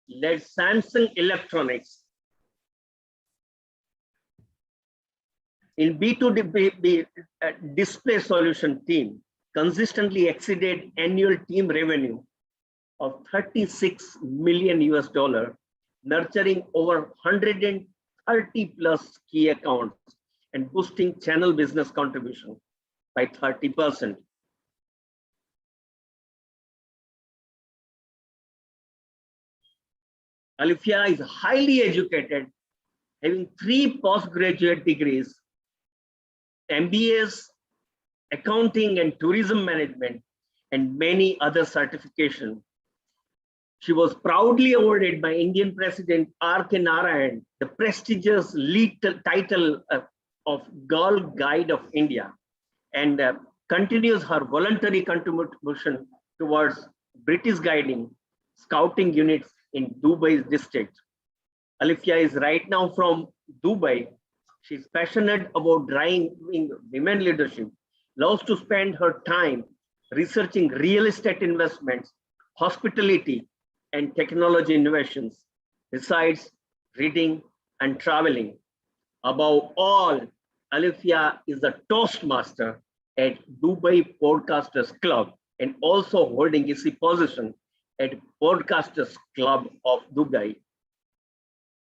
led Samsung Electronics in B2B display solution team, consistently exceeded annual team revenue of 36 million US dollar, nurturing over 130 plus key accounts and boosting channel business contribution by 30%. Alifiya is highly educated, having 3 postgraduate degrees, MBAs, accounting and tourism management, and many other certifications. She was proudly awarded by Indian President R.K. Narayan the prestigious lead title of Girl Guide of India, and continues her voluntary contribution towards British guiding scouting units in Dubai's district. Alifiya is right now from Dubai. She's passionate about driving women leadership, loves to spend her time researching real estate investments, hospitality, and technology innovations, besides reading and traveling. Above all, Alifiya is a Toastmaster at Dubai Podcasters Club and also holding a position at Podcasters Club of Dubai.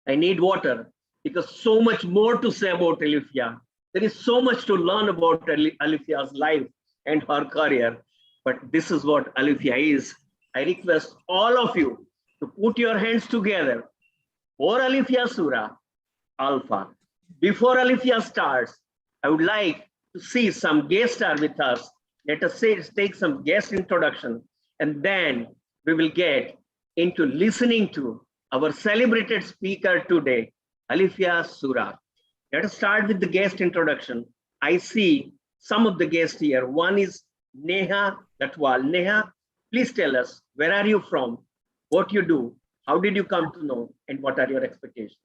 I need water because so much more to say about Alifiya. There is so much to learn about Alifiya's life and her career, but this is what Alifiya is. I request all of you to put your hands together for Alifiya Sura Alpha. Before Alifiya starts, I would like to see some guests are with us. Let us take some guest introduction, and then we will get into listening to our celebrated speaker today, Alifiya Sura. Let us start with the guest introduction. I see some of the guests here. One is Neha Latwal. Neha, please tell us, where are you from? What you do? How did you come to know? And what are your expectations?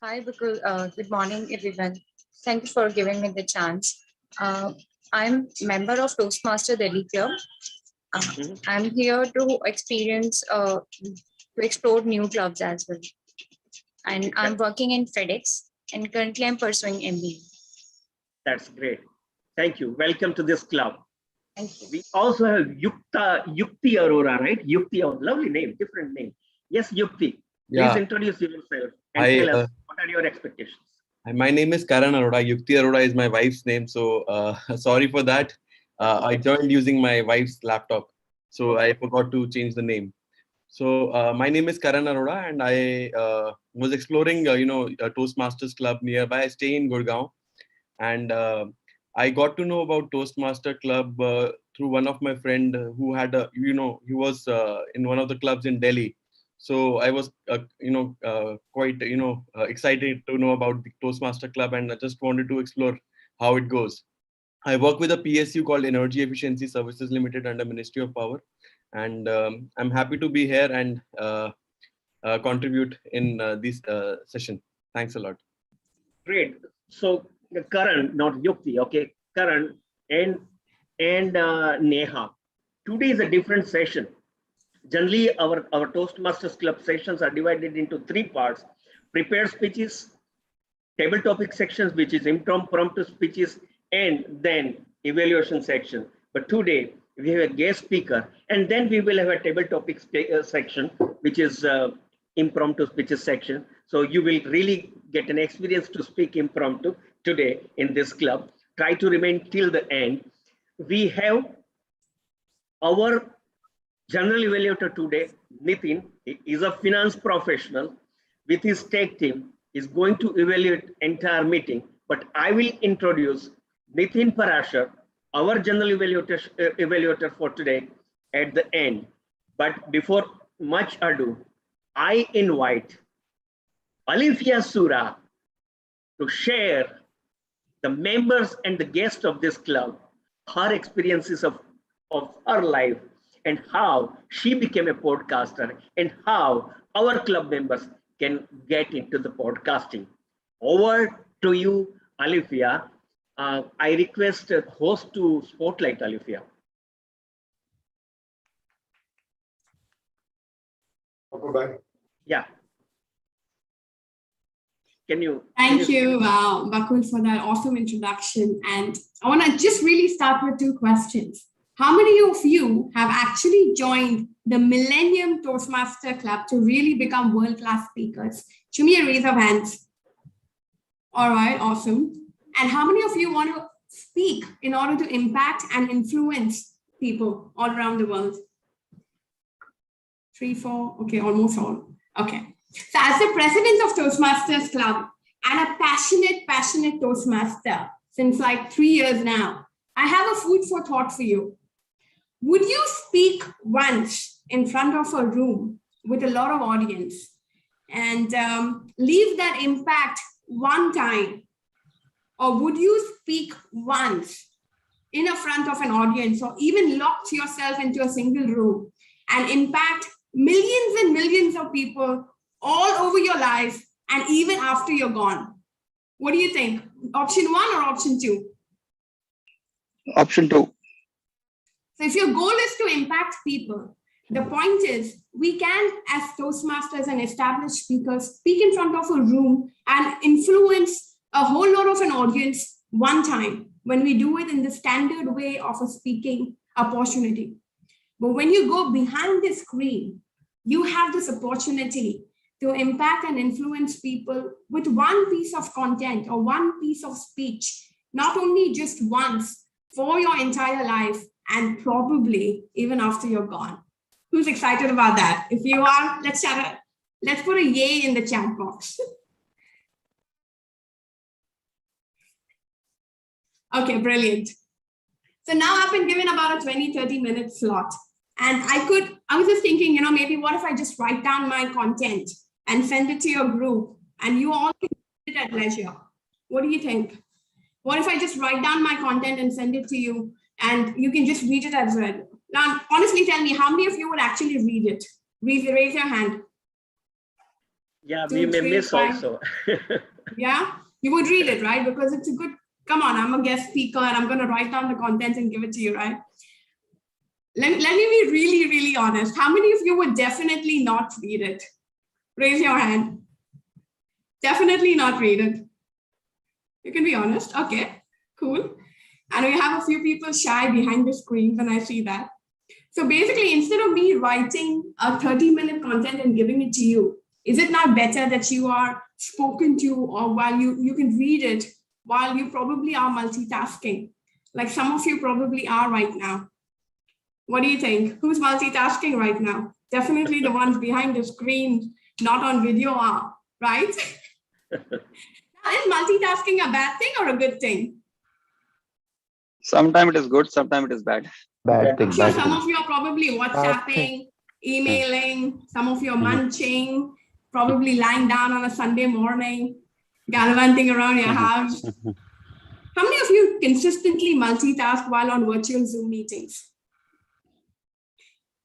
Hi, Bikul. Good morning, everyone. Thank you for giving me the chance. I'm member of Toastmaster Delhi Club. I'm here to experience, to explore new clubs as well. And I'm working in FedEx, and currently I'm pursuing MBA. That's great. Thank you. Welcome to this club. Thank you. We also have Yukti Arora, right? Yukti, lovely name, different name. Yes, Yukti. Yeah. Please introduce yourself and tell us what are your expectations. My name is Karan Arora. Yukti Arora is my wife's name, so sorry for that. I joined using my wife's laptop, so I forgot to change the name. So my name is Karan Arora, and I was exploring, a Toastmasters club nearby. I stay in Gurgaon, and I got to know about Toastmaster Club through one of my friend who had he was in one of the clubs in Delhi. So I was, quite, excited to know about the Toastmaster Club, and I just wanted to explore how it goes. I work with a PSU called Energy Efficiency Services Limited under Ministry of Power, and I'm happy to be here and contribute in this session. Thanks a lot. Great. So Karan, not Yukti, okay? Karan and Neha. Today is a different session. Generally, our Toastmasters Club sessions are divided into 3 parts: prepared speeches, table topic sections, which is impromptu speeches, and then evaluation section. But today we have a guest speaker, and then we will have a table topic section, which is impromptu speeches section. So you will really get an experience to speak impromptu today in this club. Try to remain till the end. We have our general evaluator today, Nitin. He is a finance professional with his tech team. Is going to evaluate entire meeting, but I will introduce Nitin Parashar, our general evaluator for today, at the end. But before much ado, I invite Alifiya Sura to share the members and the guests of this club, her experiences of her life, and how she became a podcaster, and how our club members can get into the podcasting. Over to you, Alifiya. I request a host to spotlight Alifiya. Yeah. Can you? Thank you, Bakul, for that awesome introduction. And I want to just really start with two questions. How many of you have actually joined the Millennium Toastmaster Club to really become world-class speakers? Show me a raise of hands. All right, awesome. And how many of you want to speak in order to impact and influence people all around the world? 3, 4, okay, almost all. Okay. So as the president of Toastmasters Club and a passionate Toastmaster since like 3 years now, I have a food for thought for you. Would you speak once in front of a room with a lot of audience and leave that impact one time? Or would you speak once in a front of an audience or even lock yourself into a single room and impact millions and millions of people all over your life and even after you're gone? What do you think? Option 1 or option 2? Option 2. So if your goal is to impact people, the point is we can, as Toastmasters and established speakers, speak in front of a room and influence a whole lot of an audience one time when we do it in the standard way of a speaking opportunity. But when you go behind the screen, you have this opportunity to impact and influence people with one piece of content or one piece of speech, not only just once, for your entire life and probably even after you're gone. Who's excited about that? If you are, let's put a yay in the chat box. Okay, brilliant. So now I've been given about a 20-30 minute slot. And I was just thinking, maybe what if I just write down my content and send it to your group and you all can read it at leisure? What do you think? What if I just write down my content and send it to you and you can just read it as well? Now, honestly, tell me, how many of you would actually read it? Raise your hand. Yeah, 2, we may 3, miss 5. also. Yeah, you would read it, right? Because it's a good, come on, I'm a guest speaker and I'm going to write down the content and give it to you, right? Let me be really, really honest. How many of you would definitely not read it? Raise your hand. Definitely not read it. You can be honest. Okay, cool. And we have a few people shy behind the screens and I see that. So basically, instead of me writing a 30-minute content and giving it to you, is it not better that you are spoken to or while you can read it while you probably are multitasking? Like some of you probably are right now. What do you think? Who's multitasking right now? Definitely the ones behind the screen, not on video are, right? Is multitasking a bad thing or a good thing? Sometimes it is good, sometimes it is bad. Bad thing. I'm sure Bad some thing. of you are probably WhatsApping, emailing, some of you are munching, probably lying down on a Sunday morning, gallivanting around your house. How many of you consistently multitask while on virtual Zoom meetings?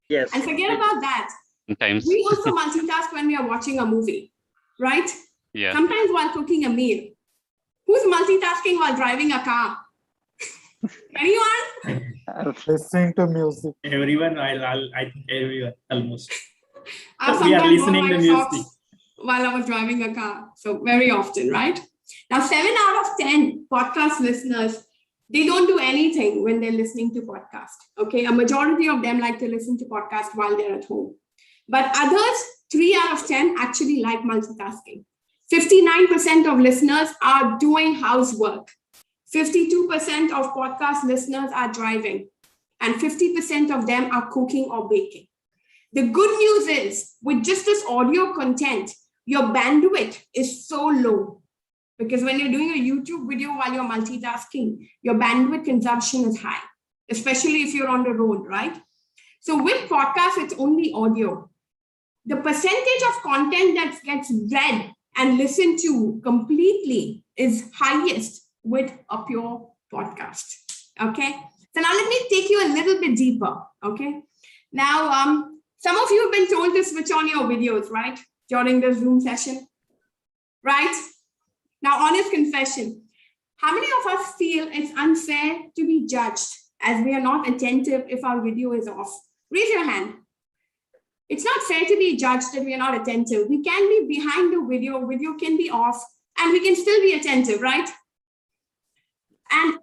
Yes. And forget about that. Sometimes. We also multitask when we are watching a movie, right? Yeah. Sometimes while cooking a meal. Who's multitasking while driving a car? Anyone? Listening to music. Everyone, I think everyone almost. I've We are sometimes worn listening my to socks music. while I was driving a car. So very often, right? Now, 7 out of 10 podcast listeners, they don't do anything when they're listening to podcast. Okay, a majority of them like to listen to podcast while they're at home. But others, 3 out of 10 actually like multitasking. 59% of listeners are doing housework. 52% of podcast listeners are driving. And 50% of them are cooking or baking. The good news is, with just this audio content, your bandwidth is so low. Because when you're doing a YouTube video while you're multitasking, your bandwidth consumption is high, especially if you're on the road, right? So with podcasts, it's only audio. The percentage of content that gets read and listened to completely is highest with a pure podcast, okay? So now let me take you a little bit deeper, okay? Now, some of you have been told to switch on your videos, right? During the Zoom session, right? Now, honest confession, how many of us feel it's unfair to be judged as we are not attentive if our video is off? Raise your hand. It's not fair to be judged that we are not attentive. We can be behind the video can be off, and we can still be attentive, right? And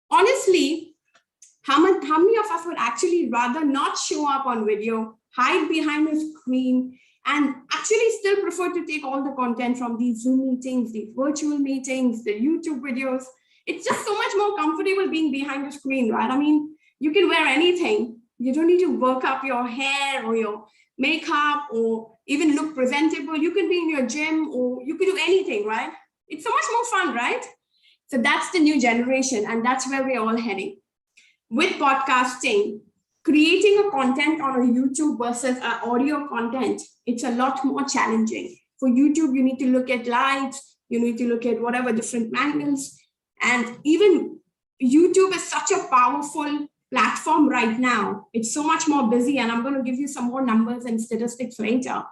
honestly, how many of us would actually rather not show up on video, hide behind a screen, and actually still prefer to take all the content from these Zoom meetings, these virtual meetings, the YouTube videos? It's just so much more comfortable being behind the screen, right? I mean, you can wear anything. You don't need to work up your hair or your makeup or even look presentable. You can be in your gym or you can do anything, right? It's so much more fun, right? So that's the new generation, and that's where we're all heading. With podcasting, creating a content on a YouTube versus an audio content, it's a lot more challenging. For YouTube, you need to look at lights, you need to look at whatever different angles. And even YouTube is such a powerful platform right now. It's so much more busy, and I'm going to give you some more numbers and statistics later.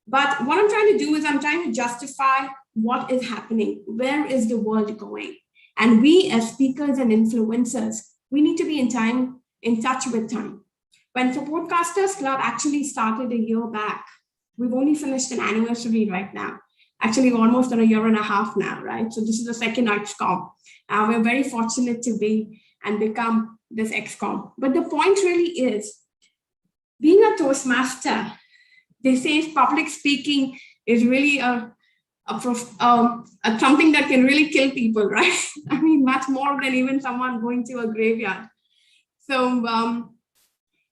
But what I'm trying to do is I'm trying to justify what is happening. Where is the world going? And we as speakers and influencers, we need to be in touch with time. When the Podcasters Club actually started a year back, we've only finished an anniversary right now. Actually, almost on a year and a half now, right? So this is the second XCOM. We're very fortunate to be and become this XCOM. But the point really is, being a Toastmaster, they say public speaking is really something that can really kill people, right? I mean, much more than even someone going to a graveyard. So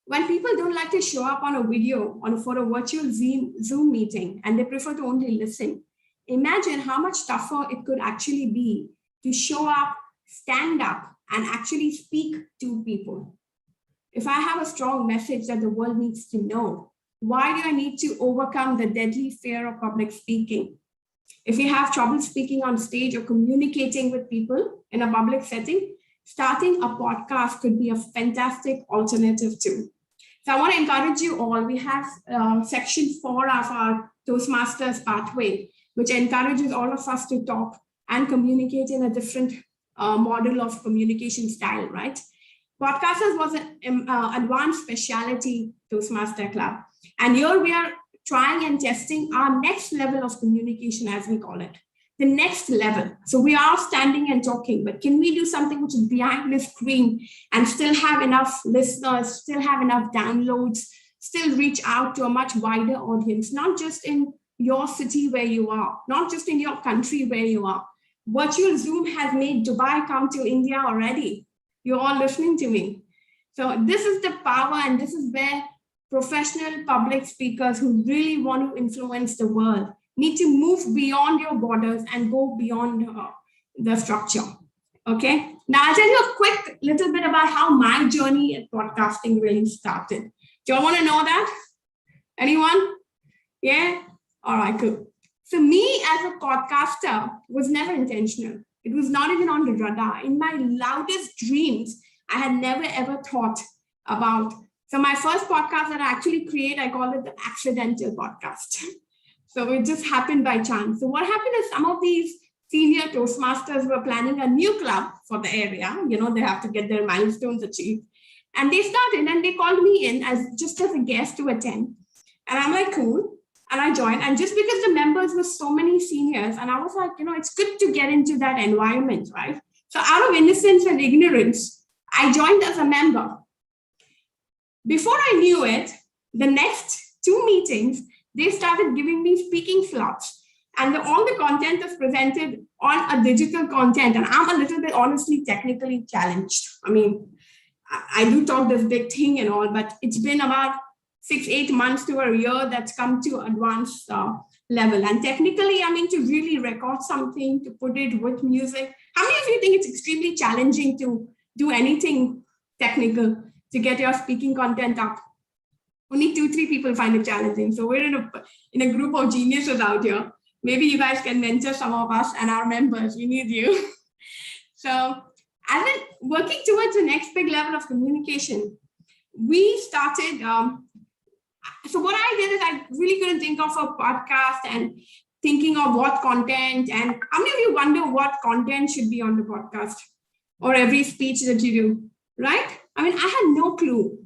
when people don't like to show up on a video for a virtual Zoom meeting, and they prefer to only listen, imagine how much tougher it could actually be to show up, stand up, and actually speak to people. If I have a strong message that the world needs to know, why do I need to overcome the deadly fear of public speaking? If you have trouble speaking on stage or communicating with people in a public setting, starting a podcast could be a fantastic alternative too. So I want to encourage you all. We have section 4 of our Toastmasters pathway, which encourages all of us to talk and communicate in a different model of communication style, right? Podcasters was an advanced specialty Toastmaster Club. And here we are trying and testing our next level of communication, as we call it, the next level. So we are standing and talking, but can we do something which is behind the screen and still have enough listeners, still have enough downloads, still reach out to a much wider audience, not just in your city where you are, not just in your country where you are. Virtual Zoom has made Dubai come to India already. You're all listening to me. So this is the power, and this is where professional public speakers who really want to influence the world need to move beyond your borders and go beyond the structure. Okay. Now I'll tell you a quick little bit about how my journey at podcasting really started. Do you all want to know that? Anyone? Yeah? All right, cool. So me as a podcaster was never intentional. It was not even on the radar. In my loudest dreams, I had never ever thought about. So my first podcast that I actually create, I call it the accidental podcast. So it just happened by chance. So what happened is some of these senior Toastmasters were planning a new club for the area. You know, they have to get their milestones achieved. And they started and they called me in as a guest to attend. And I'm like, cool. And I joined. And just because the members were so many seniors, and I was like, you know, it's good to get into that environment, right? So out of innocence and ignorance, I joined as a member. Before I knew it, the next 2 meetings, they started giving me speaking slots. And all the content is presented on a digital content. And I'm a little bit, honestly, technically challenged. I mean, I do talk this big thing and all, but it's been about 6-8 months to a year that's come to advanced level. And technically, I mean, to really record something, to put it with music. How many of you think it's extremely challenging to do anything technical to get your speaking content up? Only 2-3 people find it challenging. So we're in a group of geniuses out here. Maybe you guys can mentor some of us and our members. We need you. So I've been working towards the next big level of communication. We started, so what I did is I really couldn't think of a podcast and thinking of what content. And how many of you wonder what content should be on the podcast or every speech that you do, right? I mean, I had no clue.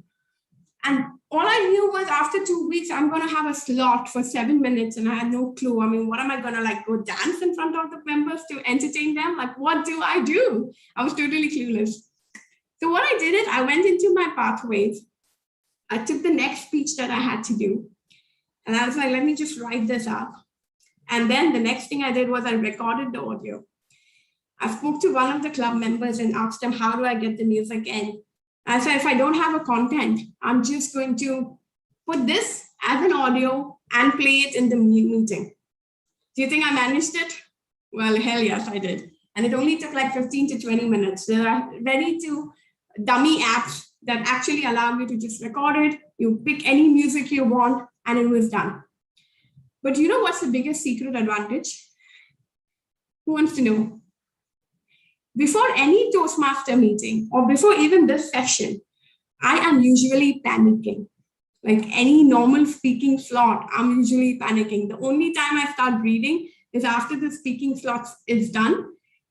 And all I knew was after 2 weeks, I'm going to have a slot for 7 minutes, and I had no clue. I mean, what am I going to like go dance in front of the members to entertain them? Like, what do? I was totally clueless. So what I did is I went into my pathways. I took the next speech that I had to do, and I was like, let me just write this up. And then the next thing I did was I recorded the audio. I spoke to one of the club members and asked them, how do I get the music in? I said, if I don't have a content, I'm just going to put this as an audio and play it in the meeting. Do you think I managed it? Well, hell yes, I did. And it only took like 15 to 20 minutes. There are ready to dummy apps that actually allow you to just record it. You pick any music you want, and it was done. But you know what's the biggest secret advantage? Who wants to know? Before any Toastmaster meeting or before even this session, I am usually panicking. Like any normal speaking slot, I'm usually panicking. The only time I start breathing is after the speaking slot is done.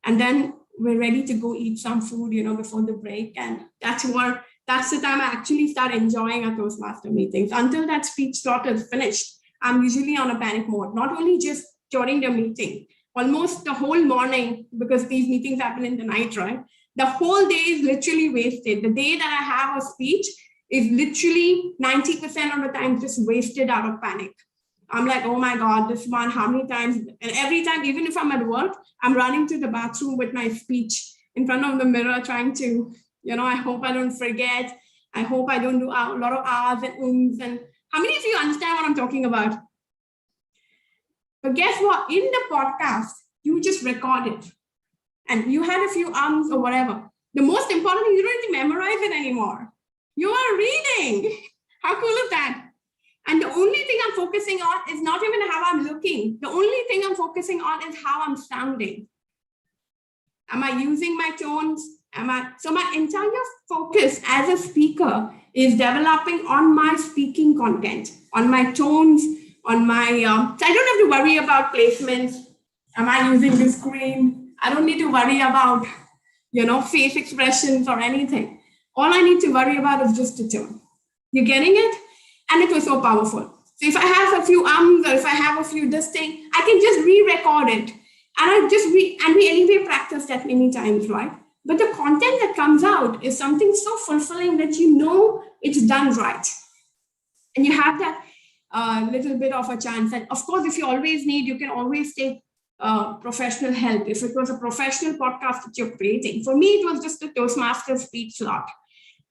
And then we're ready to go eat some food, before the break. And that's the time I actually start enjoying our Toastmaster meetings. Until that speech slot is finished, I'm usually on a panic mode, not only just during the meeting, almost the whole morning, because these meetings happen in the night, right? The whole day is literally wasted. The day that I have a speech is literally 90% of the time just wasted out of panic. I'm like, oh my God, this one, how many times? And every time, even if I'm at work, I'm running to the bathroom with my speech in front of the mirror, trying to, I hope I don't forget. I hope I don't do a lot of ahs and ums. And how many of you understand what I'm talking about? But guess what? In the podcast, you just record it. And you had a few ums or whatever. The most important thing, you don't need to memorize it anymore. You are reading. How cool is that? And the only thing I'm focusing on is not even how I'm looking. The only thing I'm focusing on is how I'm sounding. Am I using my tones? So my entire focus as a speaker is developing on my speaking content, on my tones, on my, so I don't have to worry about placements. Am I using the screen? I don't need to worry about, face expressions or anything. All I need to worry about is just the tone. You're getting it? And it was so powerful. So if I have a few ums or if I have a few this thing, I can just re-record it. And we anyway practice that many times, right? But the content that comes out is something so fulfilling that it's done right. And you have that little bit of a chance. And of course, if you always need, you can always take professional help. If it was a professional podcast that you're creating. For me, it was just a Toastmaster speech slot.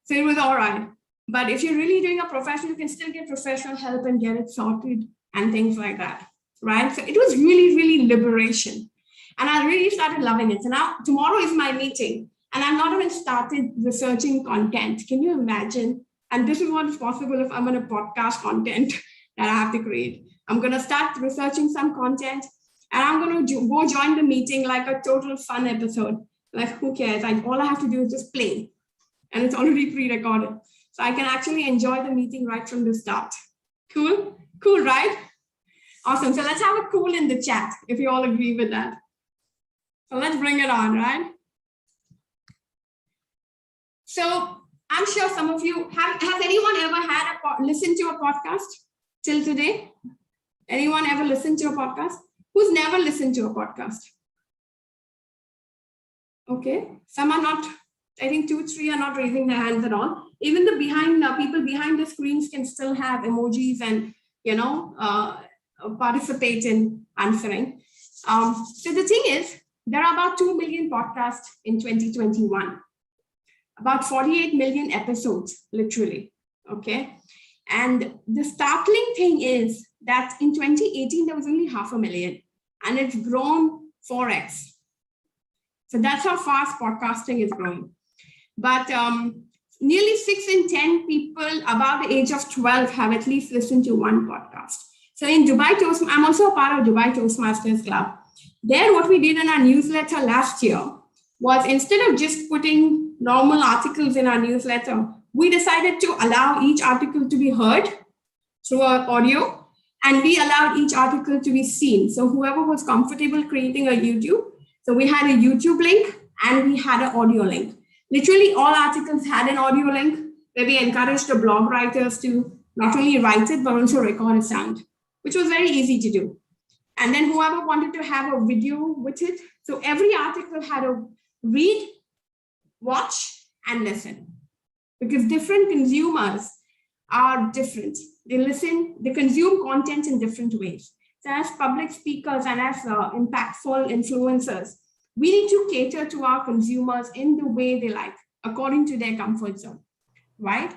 So it was all right. But if you're really doing a professional, you can still get professional help and get it sorted and things like that, right? So it was really, really liberation. And I really started loving it. So now tomorrow is my meeting and I've not even started researching content. Can you imagine? And this is what is possible if I'm on a podcast content that I have to create. I'm going to start researching some content and I'm going to go join the meeting like a total fun episode. Like who cares? All I have to do is just play and it's already pre-recorded. So I can actually enjoy the meeting right from the start. Cool? Cool, right? Awesome. So let's have a cool in the chat if you all agree with that. So let's bring it on, right? So I'm sure some of you, has anyone ever listened to a podcast till today? Anyone ever listened to a podcast? Who's never listened to a podcast? Okay, some are not, I think 2, 3 are not raising their hands at all. Even the people behind the screens can still have emojis and, participate in answering. So the thing is, there are about 2 million podcasts in 2021, about 48 million episodes, literally, okay? And the startling thing is that in 2018, there was only 500,000 and it's grown 4x. So that's how fast podcasting is growing. But nearly 6 in 10 people about the age of 12 have at least listened to one podcast. So in Dubai Toastmasters, I'm also a part of Dubai Toastmasters Club. There, what we did in our newsletter last year was instead of just putting normal articles in our newsletter, we decided to allow each article to be heard through our audio, and we allowed each article to be seen. So whoever was comfortable creating a YouTube, so we had a YouTube link and we had an audio link. Literally all articles had an audio link where we encouraged the blog writers to not only write it, but also record a sound, which was very easy to do. And then whoever wanted to have a video with it. So every article had a read, watch, and listen. Because different consumers are different. They listen, they consume content in different ways. So as public speakers and as impactful influencers, we need to cater to our consumers in the way they like, according to their comfort zone, right?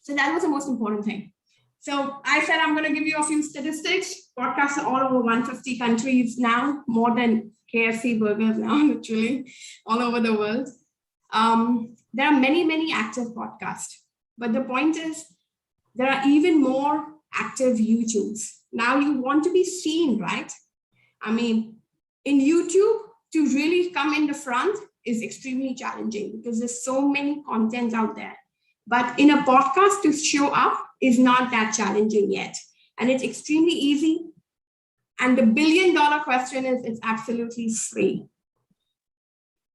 So that was the most important thing. So I said, I'm going to give you a few statistics. Podcasts are all over 150 countries now, more than KFC burgers now, literally, all over the world. There are many, many active podcasts. But the point is, there are even more active YouTubes. Now you want to be seen, right? I mean, in YouTube, to really come in the front is extremely challenging because there's so many contents out there. But in a podcast to show up is not that challenging yet. And it's extremely easy. And the $1 billion question is, it's absolutely free.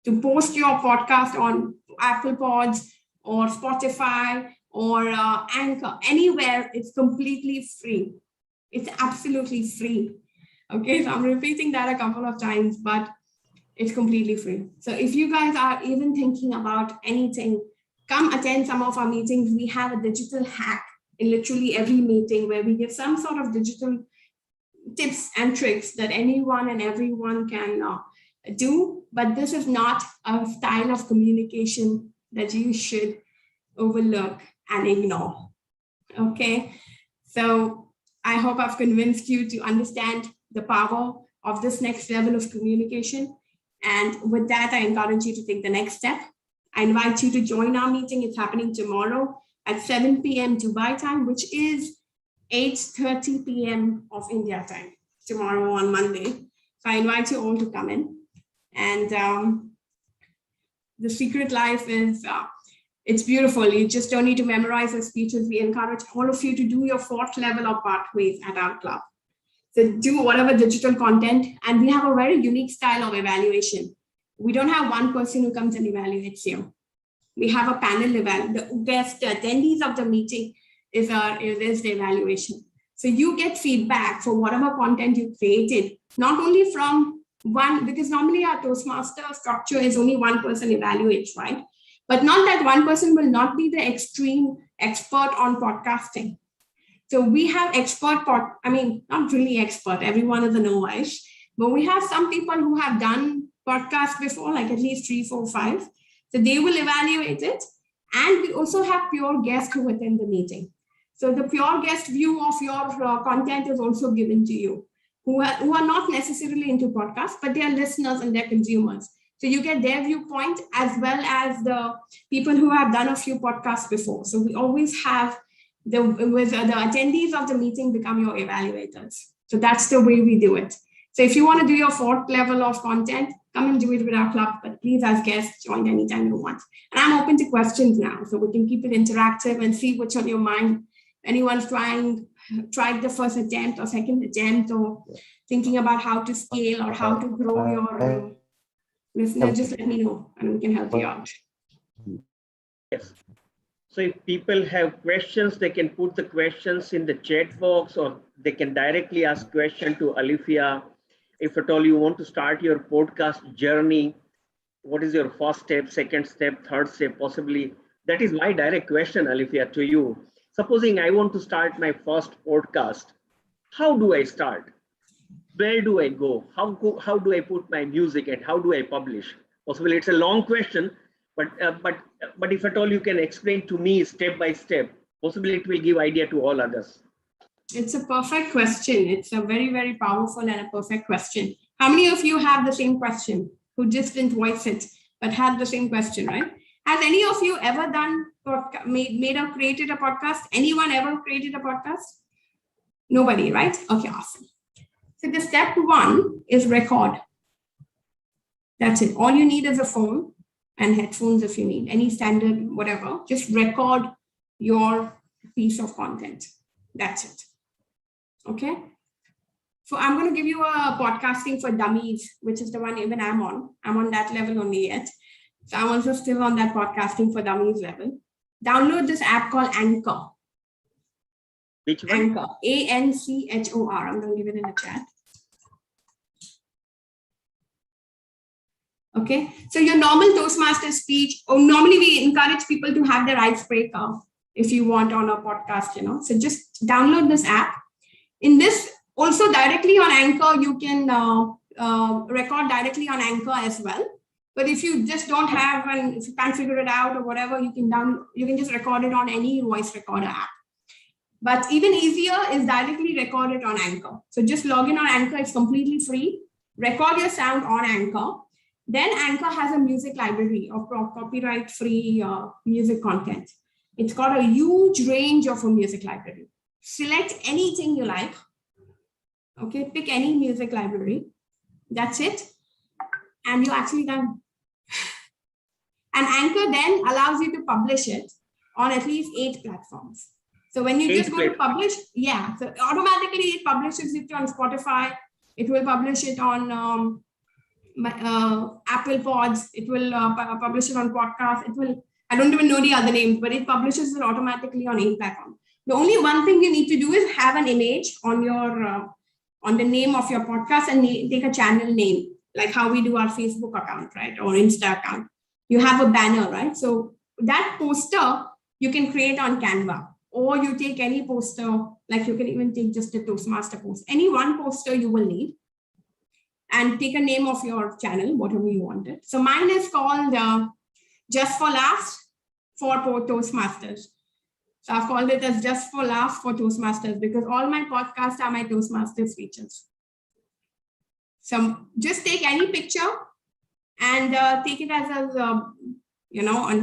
To post your podcast on Apple Pods or Spotify or Anchor, anywhere, it's completely free. It's absolutely free. Okay, so I'm repeating that a couple of times, but it's completely free. So if you guys are even thinking about anything, come attend some of our meetings. We have a digital hack in literally every meeting where we give some sort of digital tips and tricks that anyone and everyone can do. But this is not a style of communication that you should overlook and ignore. Okay, so I hope I've convinced you to understand the power of this next level of communication. And with that, I encourage you to take the next step. I invite you to join our meeting. It's happening tomorrow at 7 p.m. Dubai time, which is 8:30 p.m. of India time, tomorrow on Monday. So I invite you all to come in. And the secret life is, it's beautiful. You just don't need to memorize the speeches. We encourage all of you to do your 4th level of pathways at our club. So do whatever digital content, and we have a very unique style of evaluation. We don't have one person who comes and evaluates you. We have a panel evaluation. The guest attendees of the meeting is the evaluation. So you get feedback for whatever content you created, not only from one, because normally our Toastmaster structure is only one person evaluates, right? But not that one person will not be the extreme expert on podcasting. So we have not really expert, everyone is a novice, but we have some people who have done podcasts before, like at least 3, 4, 5. So they will evaluate it. And we also have pure guests who attend the meeting. So the pure guest view of your content is also given to you, who are not necessarily into podcasts, but they are listeners and they're consumers. So you get their viewpoint as well as the people who have done a few podcasts before. So we always have the attendees of the meeting become your evaluators. So that's the way we do it. So if you want to do your 4th level of content, come and do it with our club, but please as guests, join anytime you want. And I'm open to questions now, so we can keep it interactive and see what's on your mind. Anyone's tried the first attempt or second attempt or thinking about how to scale or how to grow your listeners, just let me know and we can help you out. Yes. So if people have questions, they can put the questions in the chat box, or they can directly ask question to Alifiya. If at all you want to start your podcast journey, what is your first step, second step, third step, possibly? That is my direct question, Alifiya, to you. Supposing I want to start my first podcast, how do I start? Where do I go? How do I put my music and how do I publish? Possibly it's a long question, but if at all you can explain to me step by step, possibly it will give idea to all others. It's a perfect question. It's a very, very powerful and a perfect question. How many of you have the same question, who just didn't voice it, but had the same question, right? Has any of you ever created a podcast? Anyone ever created a podcast? Nobody, right? Okay, awesome. So the step 1 is record. That's it. All you need is a phone and headphones if you need, any standard, whatever. Just record your piece of content. That's it. Okay. So I'm going to give you a podcasting for dummies, which is the one even I'm on. I'm on that level only yet. So I'm also still on that podcasting for dummies level. Download this app called Anchor. Which one? Anchor, ANCHOR. I'm going to give it in the chat. Okay, so your normal Toastmaster speech, or normally we encourage people to have their icebreaker if you want on a podcast, So just download this app. In this, also directly on Anchor, you can record directly on Anchor as well. But if you just don't have, and if you can't figure it out or whatever, you can just record it on any voice recorder app. But even easier is directly record it on Anchor. So just log in on Anchor, it's completely free. Record your sound on Anchor. Then Anchor has a music library of copyright-free music content. It's got a huge range of a music library. Select anything you like. Okay, pick any music library. That's it. And you're actually done. And Anchor then allows you to publish it on at least 8 platforms. So when you just go to publish, so automatically it publishes it on Spotify. It will publish it on Apple Pods. It will publish it on podcast. It will, I don't even know the other names, but it publishes it automatically on 8 platforms. The only one thing you need to do is have an image on your on the name of your podcast and take a channel name, like how we do our Facebook account, right? Or Insta account. You have a banner, right? So that poster you can create on Canva, or you take any poster, like you can even take just a Toastmaster poster. Any one poster you will need, and take a name of your channel, whatever you wanted. So mine is called Just for Laughs for Toastmasters. So I've called it as Just for Laughs for Toastmasters because all my podcasts are my Toastmasters features. So just take any picture and take it as on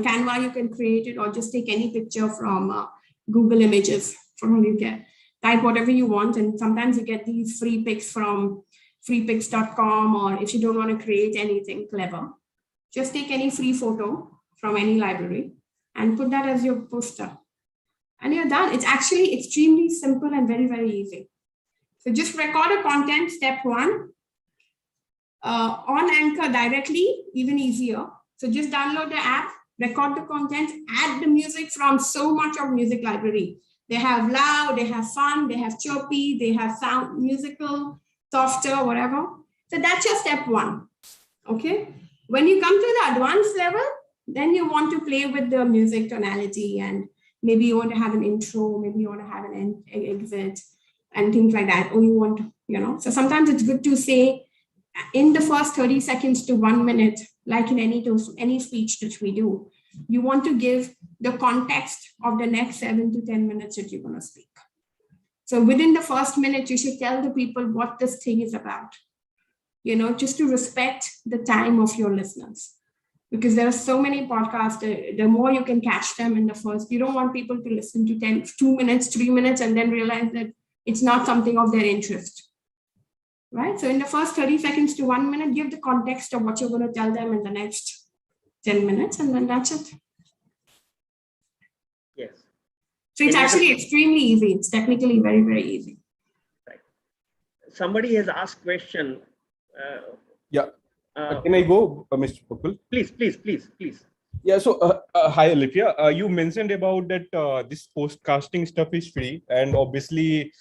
Canva you can create it, or just take any picture from Google Images. From you can type whatever you want, and sometimes you get these free pics from freepics.com, or if you don't want to create anything clever, just take any free photo from any library and put that as your poster. And you're done. It's actually extremely simple and very, very easy. So just record a content, step 1. On Anchor directly, even easier. So just download the app, record the content, add the music from so much of music library. They have loud, they have fun, they have chirpy, they have sound, musical, softer, whatever. So that's your step 1. Okay. When you come to the advanced level, then you want to play with the music tonality, and maybe you want to have an intro, maybe you want to have an exit and things like that. Or you want to, so sometimes it's good to say in the first 30 seconds to 1 minute, like in any speech that we do, you want to give the context of the next 7 to 10 minutes that you're going to speak. So within the first minute, you should tell the people what this thing is about, just to respect the time of your listeners. Because there are so many podcasts, the more you can catch them in the first, you don't want people to listen to 2 minutes, 3 minutes, and then realize that it's not something of their interest, right? So in the first 30 seconds to 1 minute, give the context of what you're going to tell them in the next 10 minutes, and then that's it. Yes. So it's actually extremely easy. It's technically very, very easy. Right. Somebody has asked question. Can I go, Mr. Pukul? Please. Yeah, so hi, Alifiya. You mentioned about that this podcasting stuff is free, and obviously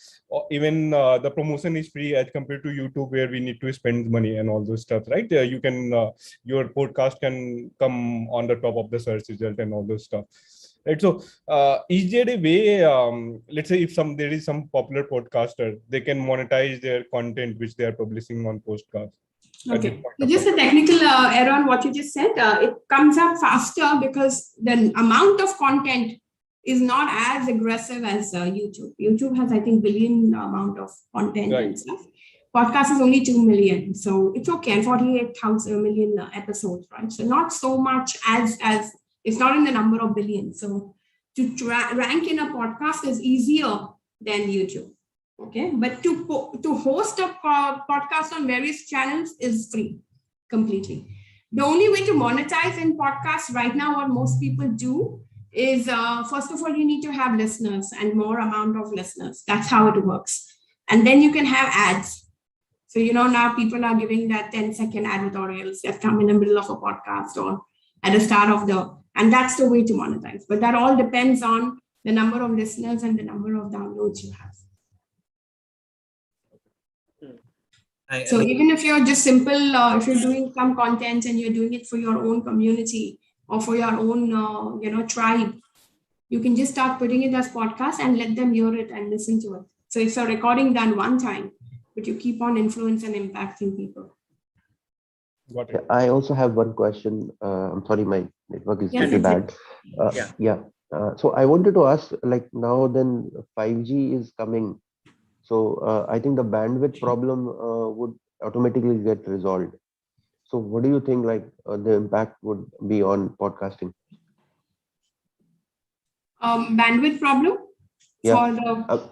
even the promotion is free as compared to YouTube, where we need to spend money and all those stuff, right? You can your podcast can come on the top of the search result and all those stuff, right? So is there a way, let's say if there is some popular podcaster, they can monetize their content which they are publishing on podcast? Okay, so just a technical error on what you just said. It comes up faster because the amount of content is not as aggressive as YouTube. YouTube has, I think, billion amount of content and stuff. Podcast is only 2 million, so it's okay, and 48,000 million episodes, right? So not so much as it's not in the number of billions. So to rank in a podcast is easier than YouTube. Okay, but to host a podcast on various channels is free completely. The only way to monetize in podcasts right now, what most people do is, first of all, you need to have listeners and more amount of listeners. That's how it works. And then you can have ads. So, now people are giving that 10-second advertorials that come in the middle of a podcast or at the start of and that's the way to monetize. But that all depends on the number of listeners and the number of downloads you have. So even if you're just simple, if you're doing some content and you're doing it for your own community or for your own, tribe, you can just start putting it as podcast and let them hear it and listen to it. So it's a recording done one time, but you keep on influence and impacting people. Got it. I also have one question. I'm sorry, my network is Yes, pretty it's bad. So I wanted to ask, like now then 5G is coming. So I think the bandwidth problem would automatically get resolved. So what do you think like the impact would be on podcasting? Bandwidth problem Yeah. for the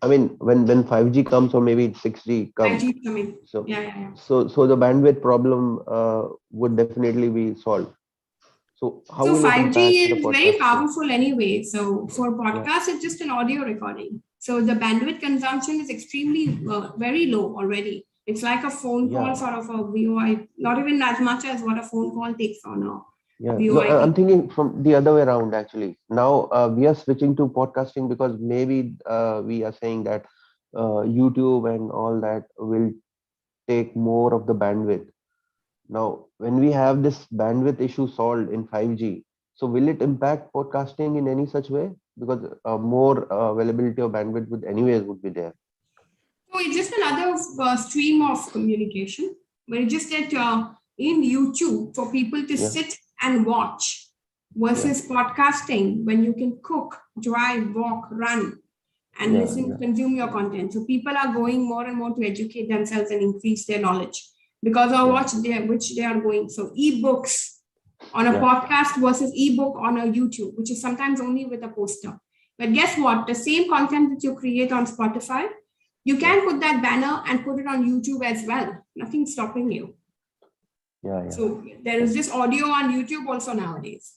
I mean, when 5G comes or maybe 6G comes, 5G coming. so Yeah. so the bandwidth problem would definitely be solved. So how So will it 5G impact the is very podcast? powerful anyway. So for podcast, it's just an audio recording. So the bandwidth consumption is extremely very low already. It's like a phone call, sort of a VOI, not even as much as what a phone call takes on a No, I'm thinking from the other way around actually. Now we are switching to podcasting because maybe we are saying that YouTube and all that will take more of the bandwidth. Now, when we have this bandwidth issue solved in 5G, so will it impact podcasting in any such way? Because more availability of bandwidth would be there. So it's just another stream of communication, but it's just that in YouTube for people to sit and watch versus podcasting when you can cook, drive, walk, run, and listen, consume your content. So people are going more and more to educate themselves and increase their knowledge because of which they are going. So ebooks on a podcast versus ebook on a YouTube, which is sometimes only with a poster. But guess what? The same content that you create on Spotify, you can put that banner and put it on YouTube as well. Nothing's stopping you. So there is this audio on YouTube also nowadays.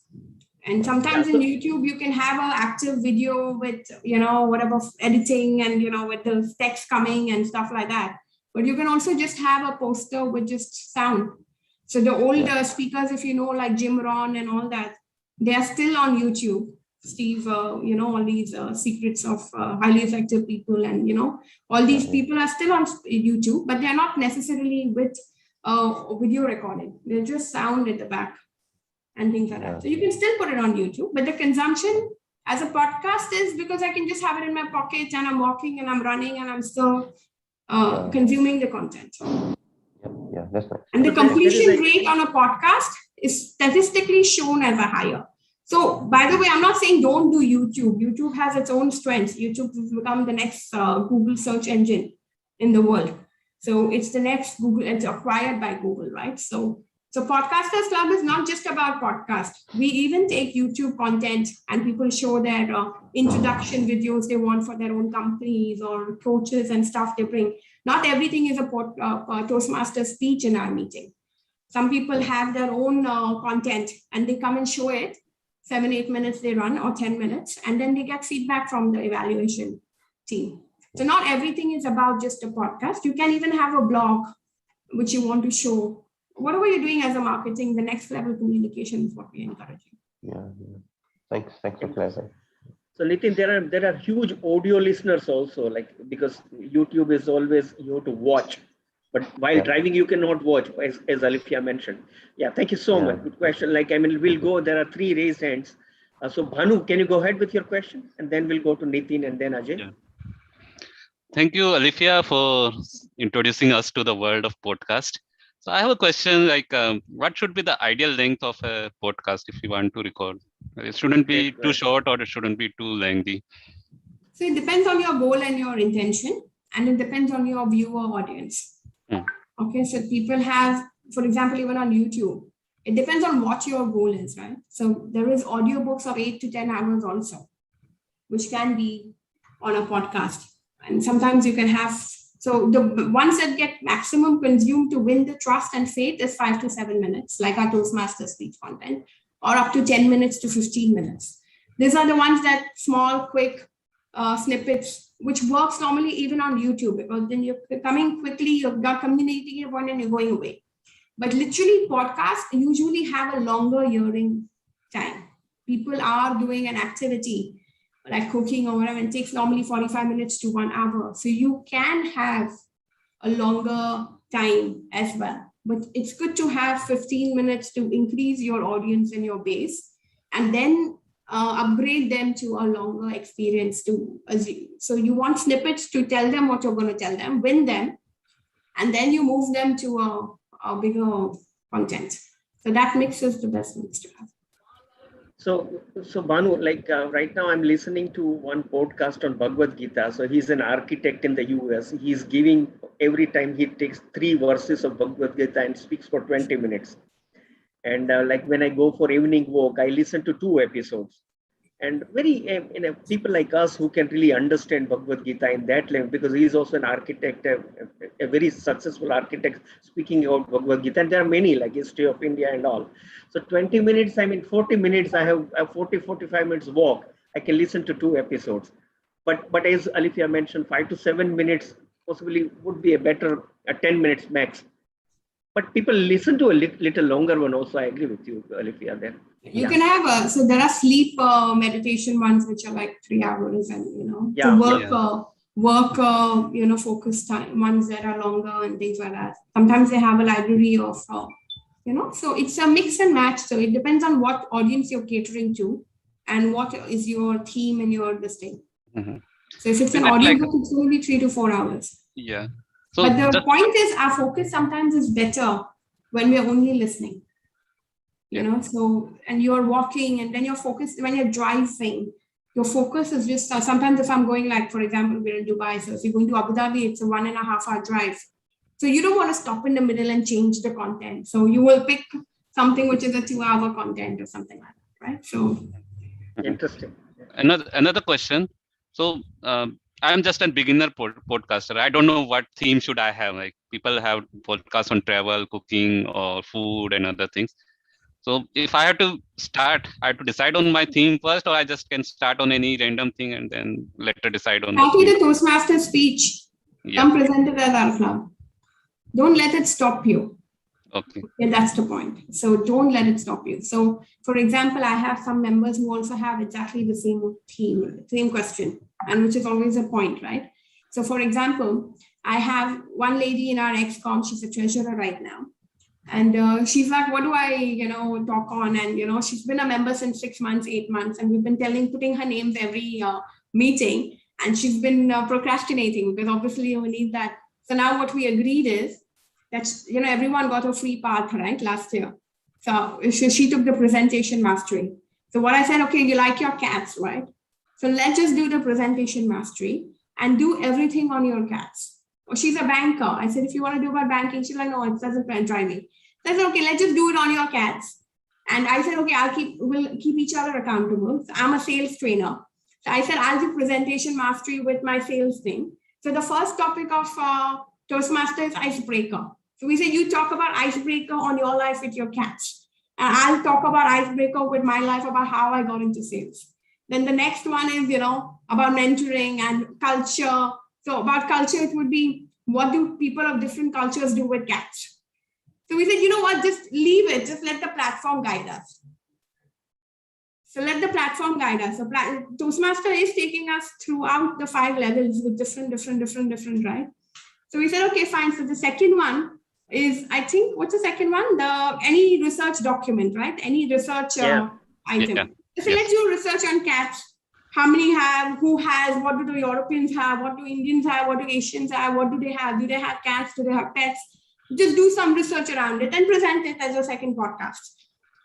And sometimes in YouTube, you can have an active video with, whatever editing and, with the text coming and stuff like that. But you can also just have a poster with just sound. So the older speakers, if you know, like Jim Rohn and all that, they are still on YouTube. Steve, all these secrets of highly effective people and, all these people are still on YouTube, but they're not necessarily with video recording. They're just sound at the back and things like that. So you can still put it on YouTube, but the consumption as a podcast is because I can just have it in my pocket and I'm walking and I'm running and I'm still consuming the content. That's right. And the completion rate on a podcast is statistically shown as a higher. So, by the way, I'm not saying don't do YouTube. YouTube has its own strengths. YouTube has become the next Google search engine in the world. So it's the next Google, it's acquired by Google, right? So Podcasters Club is not just about podcast. We even take YouTube content and people show their introduction videos they want for their own companies or coaches and stuff they bring. Not everything is a Toastmaster speech in our meeting. Some people have their own content and they come and show it. 7-8 minutes they run or 10 minutes, and then they get feedback from the evaluation team. So not everything is about just a podcast. You can even have a blog which you want to show. Whatever you're doing as a marketing, the next level communication is what we're encouraging. Thanks for clarifying. So Nitin, there are huge audio listeners also, like because YouTube is always you have to watch, but while driving you cannot watch, as Alifiya mentioned. Thank you so much. Good question. We'll go. There are 3 raised hands. So Bhanu, can you go ahead with your question, and then we'll go to Nitin and then Ajay. Thank you, Alifiya, for introducing us to the world of podcast. So I have a question what should be the ideal length of a podcast if you want to record? It shouldn't be too short or it shouldn't be too lengthy. So it depends on your goal and your intention, and it depends on your viewer audience. Okay, so people have, for example, even on YouTube, it depends on what your goal is, right? So there is audiobooks of 8 to 10 hours also, which can be on a podcast. And sometimes you can have, so the ones that get maximum consumed to win the trust and faith is 5 to 7 minutes, like our Toastmaster speech content, or up to 10 minutes to 15 minutes. These are the ones that small, quick snippets, which works normally even on YouTube, because then you're coming quickly, you're communicating your point and you're going away. But literally podcasts usually have a longer hearing time. People are doing an activity like cooking or whatever, it takes normally 45 minutes to 1 hour. So you can have a longer time as well. But it's good to have 15 minutes to increase your audience and your base, and then upgrade them to a longer experience to assume. So you want snippets to tell them what you're going to tell them, win them, and then you move them to a bigger content. So that mix is the best mix to have. So Banu, like right now I'm listening to one podcast on Bhagavad Gita. So he's an architect in the US. He's giving, every time he takes 3 verses of Bhagavad Gita and speaks for 20 minutes. And like when I go for evening walk, I listen to 2 episodes. And very, people like us who can really understand Bhagavad Gita in that level, because he's also an architect, a very successful architect speaking about Bhagavad Gita. And there are many, like history of India and all. So 20 minutes, 40 minutes, I have a 45 minutes walk. I can listen to 2 episodes. But as Alifiya mentioned, 5 to 7 minutes possibly would be a better, 10 minutes max. But people listen to a little longer one also. I agree with you, Alifiya, there. You can have so there are sleep meditation ones which are like 3 hours, and work focus time ones that are longer and things like that. Sometimes they have a library of so it's a mix and match. So it depends on what audience you're catering to and what is your theme and your listing. Mm-hmm. So if it's an audio book, it's going to be 3 to 4 hours. Yeah. So but the point is, our focus sometimes is better when we're only listening. So, and you're walking, and then you're focused when you're driving, your focus is just, sometimes if I'm going, like, for example, we're in Dubai, so if you're going to Abu Dhabi, it's a 1.5 hour drive. So you don't want to stop in the middle and change the content. So you will pick something which is a 2 hour content or something like that, right? So interesting. Another question. So I'm just a beginner podcaster. I don't know what theme should I have. Like, people have podcasts on travel, cooking, or food and other things. So if I have to start, I have to decide on my theme first, or I just can start on any random thing and then later decide on. Copy the Toastmaster speech. Yeah. Come present it at our club. Don't let it stop you. Okay. Yeah, that's the point. So don't let it stop you. So, for example, I have some members who also have exactly the same theme, same question, and which is always a point, right? So, for example, I have one lady in our XCOM. She's a treasurer right now. And she's like, what do I, talk on? And, she's been a member since 6 months, 8 months. And we've been putting her names every meeting. And she's been procrastinating because obviously we need that. So now what we agreed is that, everyone got a free path, right, last year. So she took the presentation mastery. So what I said, okay, you like your cats, right? So let's just do the presentation mastery and do everything on your cats. Or she's a banker. I said, if you want to do about banking, she's like, no, it doesn't drive me. So I said, okay, let's just do it on your cats. And I said, okay, we'll keep each other accountable. So I'm a sales trainer. So I said, I'll do presentation mastery with my sales thing. So the first topic of Toastmaster is icebreaker. So we said, you talk about icebreaker on your life with your cats. And I'll talk about icebreaker with my life about how I got into sales. Then the next one is, about mentoring and culture. So about culture, it would be, what do people of different cultures do with cats? So we said, you know what, just leave it. Just let the platform guide us. So let the platform guide us. So Toastmaster is taking us throughout the 5 levels with different, right? So we said, okay, fine. So the second one is, I think, what's the second one? Any research document, right? Any research item. Yeah. So let's do research on cats. How many have, who has, what do the Europeans have, what do Indians have, what do Asians have, what do they have? Do they have cats? Do they have pets? Just do some research around it and present it as your second podcast.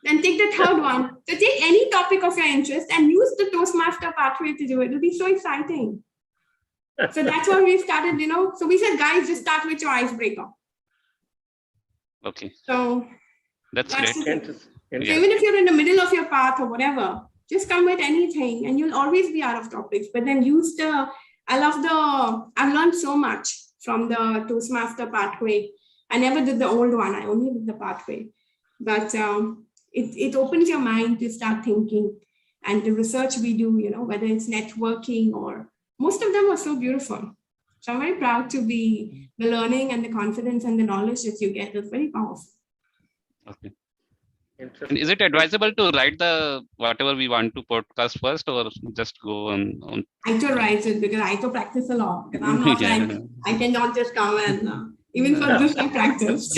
Then take the third one. So take any topic of your interest and use the Toastmaster pathway to do it. It'll be so exciting. So that's why we started, So we said, guys, just start with your icebreaker. Okay. So that's great. So even if you're in the middle of your path or whatever, just come with anything and you'll always be out of topics. But then I've learned so much from the Toastmaster pathway. I never did the old one. I only did the pathway. But it opens your mind to start thinking. And the research we do, whether it's networking or most of them are so beautiful. So I'm very proud to be the learning and the confidence and the knowledge that you get is very powerful. Okay. And Interesting. is it advisable to write the whatever we want to podcast first, or just go on? I to write it because I to practice a lot. Because I'm not Yeah. like, I cannot just come and even for this I practice.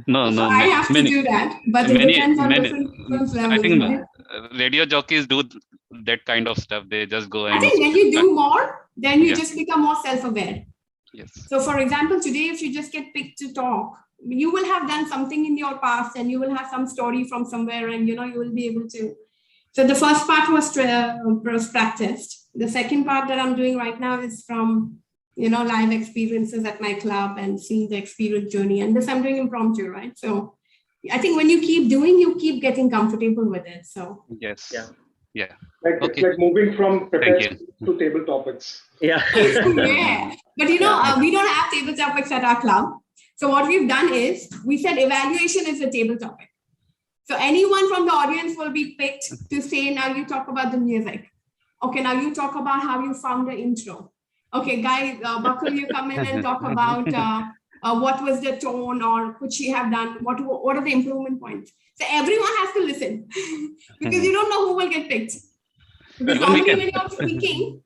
No, So I have to do that. But it depends on different people's I levels, think right? radio jockeys do that kind of stuff. They just go I and think when you do more, then you Yeah. just become more self-aware. yes. So for example, today, if you just get picked to talk, you will have done something in your past and you will have some story from somewhere and, you will be able to. So the first part was practiced. The second part that I'm doing right now is from, live experiences at my club and seeing the experience journey. And this I'm doing impromptu, right? So I think when you keep doing, you keep getting comfortable with it. So Yes. Yeah. Yeah. Like Okay. it's like moving from Thank prepared you. to table topics. Yeah. yeah, but we don't have table topics at our club. So what we've done is we said evaluation is a table topic. So anyone from the audience will be picked to say, now you talk about the music. Okay, now you talk about how you found the intro. Okay, guys, Bakul, you come in and talk about what was the tone or could she have done, what are the improvement points? So everyone has to listen because you don't know who will get picked. Because Even we normally can- when you're speaking,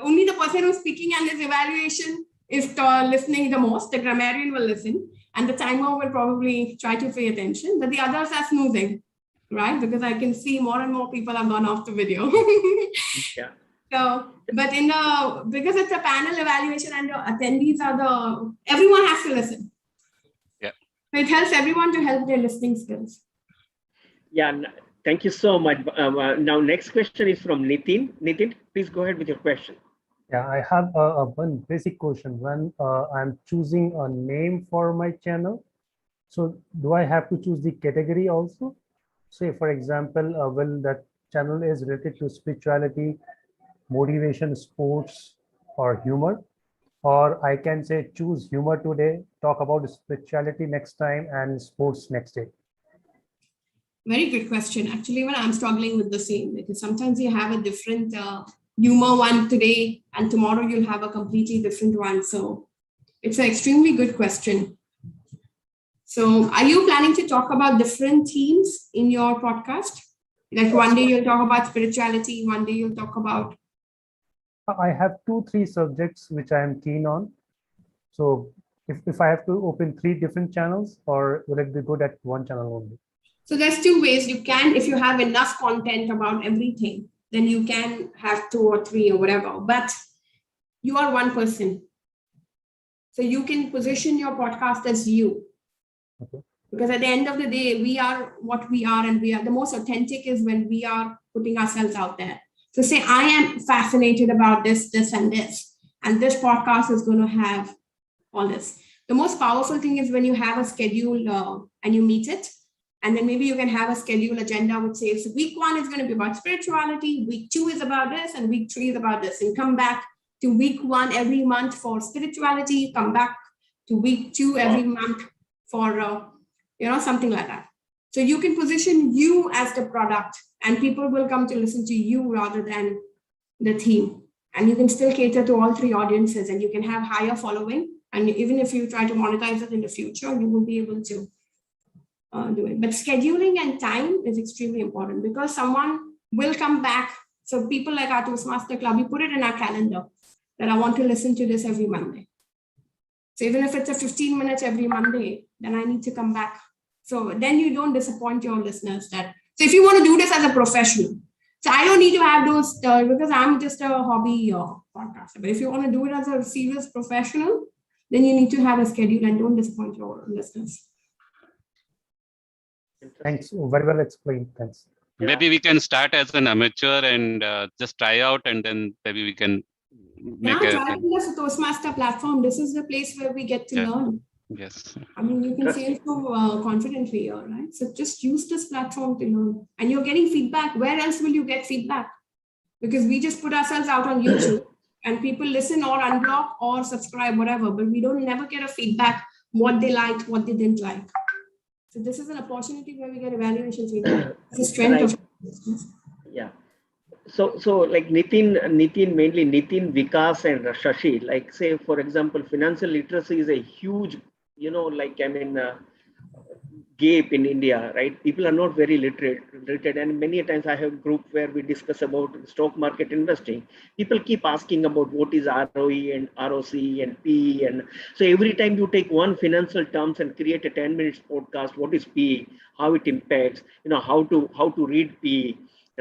only the person who's speaking and his evaluation is listening the most. The grammarian will listen and the timer will probably try to pay attention, but the others are snoozing, right? Because I can see more and more people have gone off the video. Yeah. So, but because it's a panel evaluation and the attendees everyone has to listen. Yeah. So it helps everyone to help their listening skills. Yeah. Thank you so much. Now, next question is from Nitin. Nitin, please go ahead with your question. Yeah, I have one basic question. When I'm choosing a name for my channel, so do I have to choose the category also? Say, for example, well, that channel is related to spirituality, motivation, sports, or humor, or I can say choose humor today, talk about spirituality next time, and sports next day. Very good question. Actually, when I'm struggling with the same, because sometimes you have a different humor one today, and tomorrow you'll have a completely different one. So it's an extremely good question. So are you planning to talk about different themes in your podcast? Like one day you'll talk about spirituality, one day you'll talk about. I have 2-3 subjects which I am keen on. So if I have to open 3 different channels, or will it be good at one channel only? So there's 2 ways you can, if you have enough content about everything, then you can have 2 or 3 or whatever, but you are one person. So you can position your podcast as you. Okay. Because at the end of the day, we are what we are, and the most authentic is when we are putting ourselves out there. So say, I am fascinated about this, and this, and this podcast is going to have all this. The most powerful thing is when you have a schedule and you meet it. And then maybe you can have a schedule agenda which says week 1 is going to be about spirituality, week 2 is about this, and week 3 is about this. And come back to week 1 every month for spirituality, come back to week 2 every month for, something like that. So you can position you as the product and people will come to listen to you rather than the theme. And you can still cater to all 3 audiences and you can have higher following. And even if you try to monetize it in the future, you will be able to do it. But scheduling and time is extremely important because someone will come back. So people like our Toastmaster Club, we put it in our calendar that I want to listen to this every Monday. So even if it's a 15 minutes every Monday, then I need to come back. So then you don't disappoint your listeners. So if you want to do this as a professional, so I don't need to have those because I'm just a hobby podcaster. But if you want to do it as a serious professional, then you need to have a schedule and don't disappoint your listeners. Thanks. Very well explained. Thanks. Maybe we can start as an amateur and just try out, and then maybe we can make try the Toastmaster platform. This is the place where we get to learn. Yes. I mean, you can say it so confidently here, right? So just use this platform to learn. And you're getting feedback. Where else will you get feedback? Because we just put ourselves out on YouTube and people listen or unblock or subscribe, whatever, but we don't never get a feedback, what they liked, what they didn't like. So this is an opportunity where we get evaluation feedback. It's a strength of business. Yeah. So like Nitin, mainly Nitin, Vikas and Shashi, like say, for example, financial literacy is a huge, gap in India, right? People are not very literate, and many a times I have a group where we discuss about stock market investing. People keep asking about what is ROE and ROC and PE, and so every time you take one financial terms and create a 10 minutes podcast, what is PE, how it impacts, how to read PE,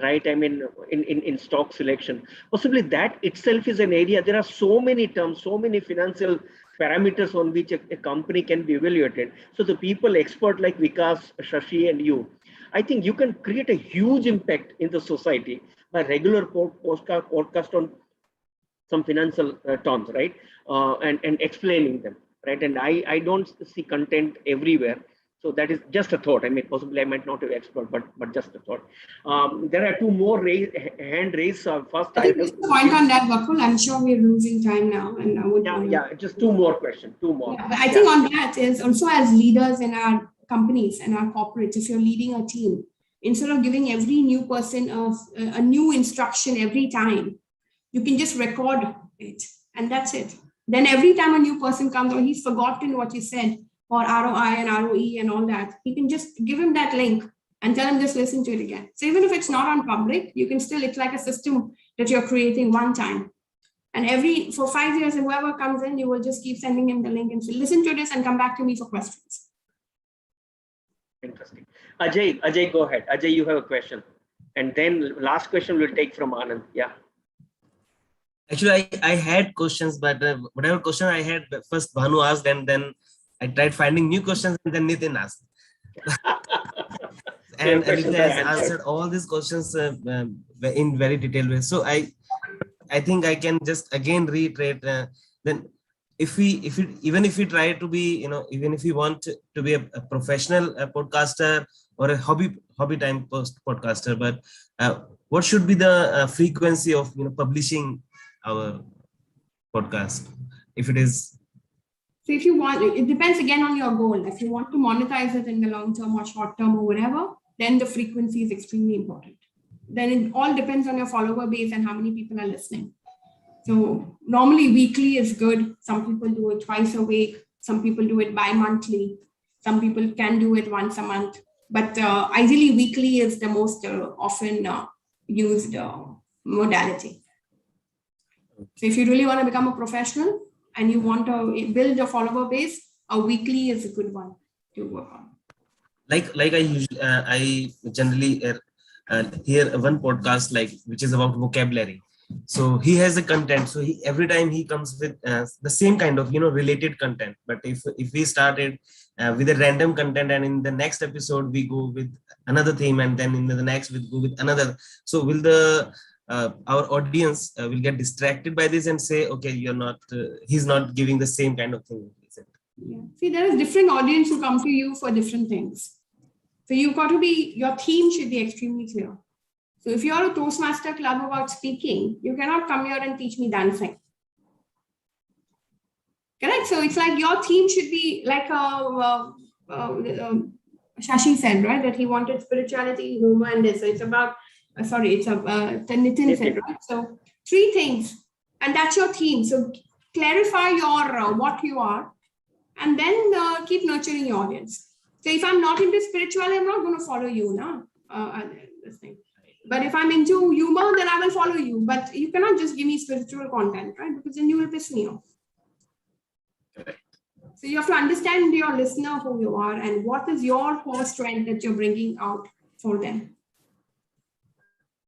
right? I mean, in stock selection, possibly that itself is an area. There are so many terms, so many financial parameters on which a company can be evaluated. So the people expert like Vikas, Shashi, and you, I think you can create a huge impact in the society by regular podcast on some financial terms, right? And explaining them, right? And I don't see content everywhere. So that is just a thought. I mean, possibly I might not have explored, but just a thought. There are two more hand raised. First, I think just a point on that, Vakul. I'm sure we're losing time now, and I would. Just two more questions. Two more. Yeah, but I think on that is also as leaders in our companies and our corporates. If you're leading a team, instead of giving every new person a new instruction every time, you can just record it, and that's it. Then every time a new person comes or he's forgotten what you said, or ROI and ROE and all that, you can just give him that link and tell him just listen to it again. So even if it's not on public, you can still, it's like a system that you're creating one time. And for 5 years, and whoever comes in, you will just keep sending him the link and say, listen to this and come back to me for questions. Interesting. Ajay, go ahead. Ajay, you have a question. And then last question we'll take from Anand. Yeah. Actually, I had questions, but whatever question I had, first Bhanu asked, and then I tried finding new questions, and then Nitin asked. And Alifiya has answered all these questions in very detailed way. So I think I can just again reiterate. Then if we try to be, even if we want to be a professional podcaster or a hobby time podcaster, but what should be the frequency of publishing our podcast, if it is? So if you want, it depends again on your goal. If you want to monetize it in the long term or short term or whatever, then the frequency is extremely important. Then it all depends on your follower base and how many people are listening. So normally weekly is good. Some people do it twice a week. Some people do it bi-monthly. Some people can do it once a month. But ideally weekly is the most often used modality. So if you really want to become a professional and you want to build a follower base, a weekly is a good one to work on. Like I generally hear one podcast which is about vocabulary. So he has the content. So every time he comes with the same kind of related content. But if we started with a random content, and in the next episode we go with another theme, and then in the next we go with another. So will our audience will get distracted by this and say, okay, he's not giving the same kind of thing. Yeah. See, there is different audience who come to you for different things. So you've got to your theme should be extremely clear. So if you're a Toastmaster club about speaking, you cannot come here and teach me dancing. Correct? So it's like your theme should be like Shashi said, right? That he wanted spirituality, humor, and this. So it's about, Nitin said, right? So 3 things, and that's your theme. So clarify your what you are, and then keep nurturing your audience. So if I'm not into spirituality, I'm not going to follow you now. This thing. But if I'm into humor, then I will follow you. But you cannot just give me spiritual content, right? Because then you will piss me off. So you have to understand your listener, who you are, and what is your core strength that you're bringing out for them.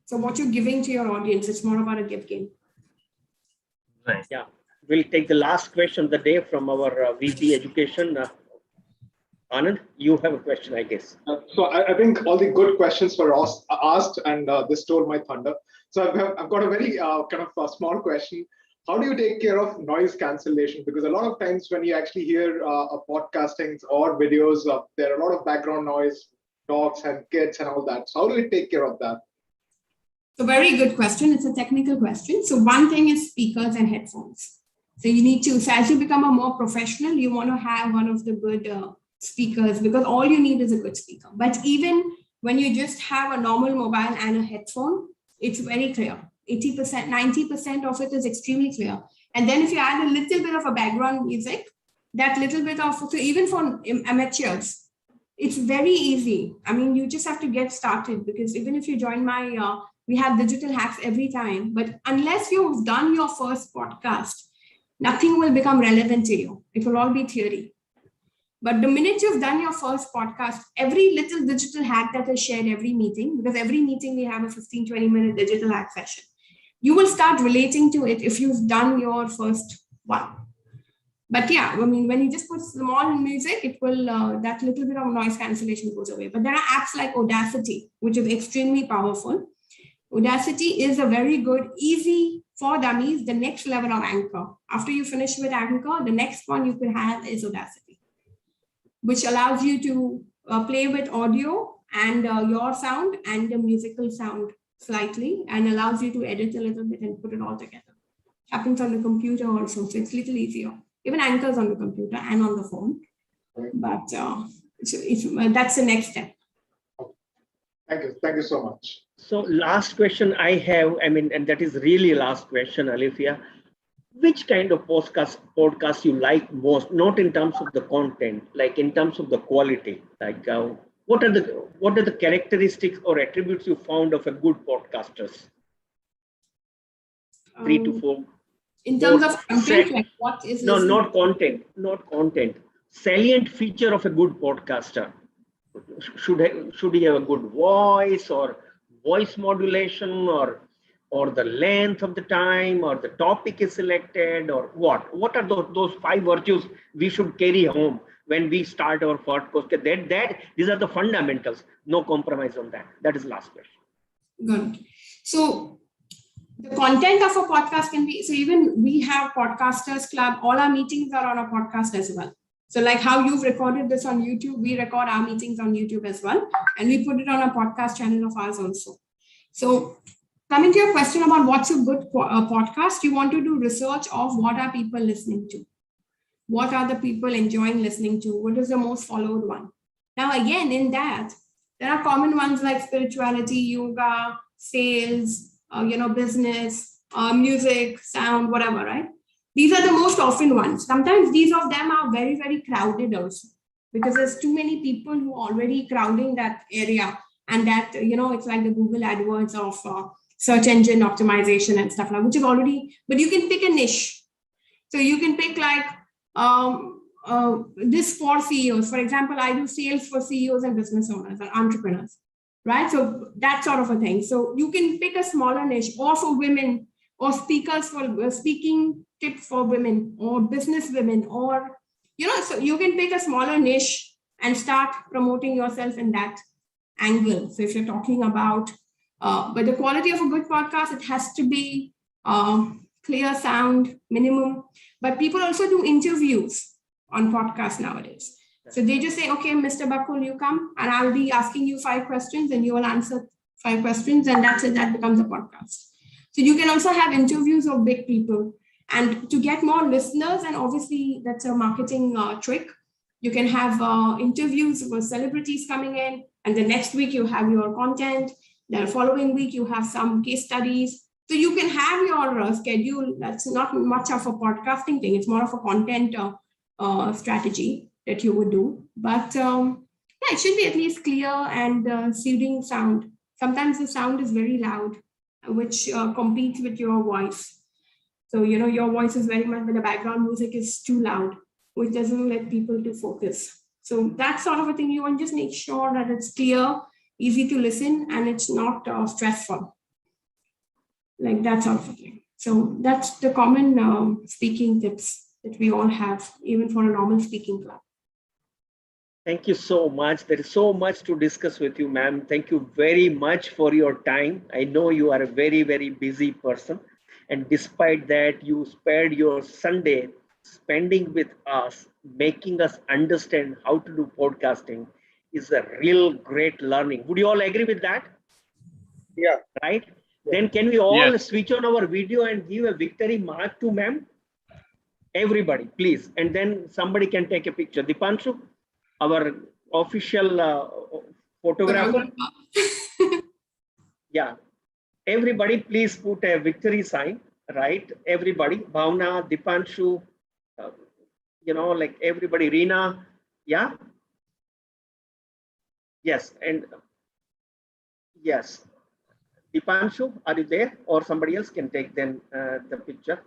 So what you're giving to your audience, it's more about a gift game. Right. Yeah. We'll take the last question of the day from our VP Education. Anand, you have a question, I guess. So I think all the good questions were asked, and this stole my thunder. So I've got a very kind of a small question. How do you take care of noise cancellation? Because a lot of times when you actually hear podcastings or videos, there are a lot of background noise, dogs and kids and all that. So how do you take care of that? So very good question. It's a technical question. So one thing is speakers and headphones. So you need to, so as you become a more professional, you want to have one of the good speakers, because all you need is a good speaker. But even when you just have a normal mobile and a headphone, it's very clear. 80%, 90% of it is extremely clear. And then if you add a little bit of a background music, that little bit of, so even for amateurs, It's very easy. I mean, you just have to get started, because even if you join my, we have digital hacks every time, but unless you've done your first podcast, nothing will become relevant to you. It will all be theory. But the minute you've done your first podcast, every little digital hack that is shared every meeting, because every meeting we have a 15-20 minute digital hack session, you will start relating to it if you've done your first one. But yeah, I mean, when you just put small music, it will, that little bit of noise cancellation goes away. But there are apps like Audacity, which is extremely powerful. Audacity is a very good, easy for dummies, the next level of Anchor. After you finish with Anchor, the next one you could have is Audacity, which allows you to play with audio and your sound and the musical sound slightly, and allows you to edit a little bit and put it all together. Happens on the computer also, so it's a little easier. Even Anchor's on the computer and on the phone, but that's the next step. Thank you so much. So last question I have, I mean, and that is really last question, Alifiya. Which kind of podcast you like most? Not in terms of the content, like in terms of the quality. Like what are the characteristics or attributes you found of a good podcasters? 3 to 4. In terms of content, like what is no, listening? not content. Salient feature of a good podcaster. Should he have a good voice, or voice modulation, or the length of the time, or the topic is selected, or what? What are those 5 virtues we should carry home when we start our podcast? These are the fundamentals. No compromise on that. That is last question. Good. So the content of a podcast can be, so even we have Podcasters Club, all our meetings are on a podcast as well. So like how you've recorded this on YouTube, we record our meetings on YouTube as well. And we put it on a podcast channel of ours also. So coming to your question about what's a good podcast, you want to do research of what are people listening to? What are the people enjoying listening to? What is the most followed one? Now, again, in that, there are common ones like spirituality, yoga, sales, business, music, sound, whatever, right? These are the most often ones. Sometimes these of them are very, very crowded also, because there's too many people who are already crowding that area. And that, it's like the Google AdWords of search engine optimization and stuff like that, which is already, but you can pick a niche. So you can pick like this for CEOs. For example, I do sales for CEOs and business owners and entrepreneurs, right? So that sort of a thing. So you can pick a smaller niche, or for women, or speakers for speaking tips for women, or business women, or, so you can pick a smaller niche and start promoting yourself in that angle. So if you're talking about, but the quality of a good podcast, it has to be clear sound, minimum. But people also do interviews on podcasts nowadays. So they just say, okay, Mr. Bakul, you come and I'll be asking you 5 questions and you will answer 5 questions, and that's it, that becomes a podcast. So you can also have interviews of big people, and to get more listeners, and obviously that's a marketing trick, you can have interviews with celebrities coming in, and the next week you have your content, the following week you have some case studies. So you can have your schedule. That's not much of a podcasting thing. It's more of a content strategy that you would do. But yeah, it should be at least clear and soothing sound. Sometimes the sound is very loud, which competes with your voice. So, your voice is very much, but the background music is too loud, which doesn't let people to focus. So that sort of a thing, you want to just make sure that it's clear, easy to listen, and it's not stressful. Like that sort of a thing. So that's the common speaking tips that we all have, even for a normal speaking club. Thank you so much. There is so much to discuss with you, ma'am. Thank you very much for your time. I know you are a very, very busy person. And despite that, you spared your Sunday spending with us, making us understand how to do podcasting is a real great learning. Would you all agree with that? Yeah. Right? Then can we all switch on our video and give a victory mark to ma'am? Everybody, please. And then somebody can take a picture. Dipanshu, our official photographer. Yeah. Everybody, please put a victory sign, right? Everybody, Bhavna, Dipanshu, like everybody, Reena. Yeah. Yes, and yes. Dipanshu, are you there? Or somebody else can take then the picture.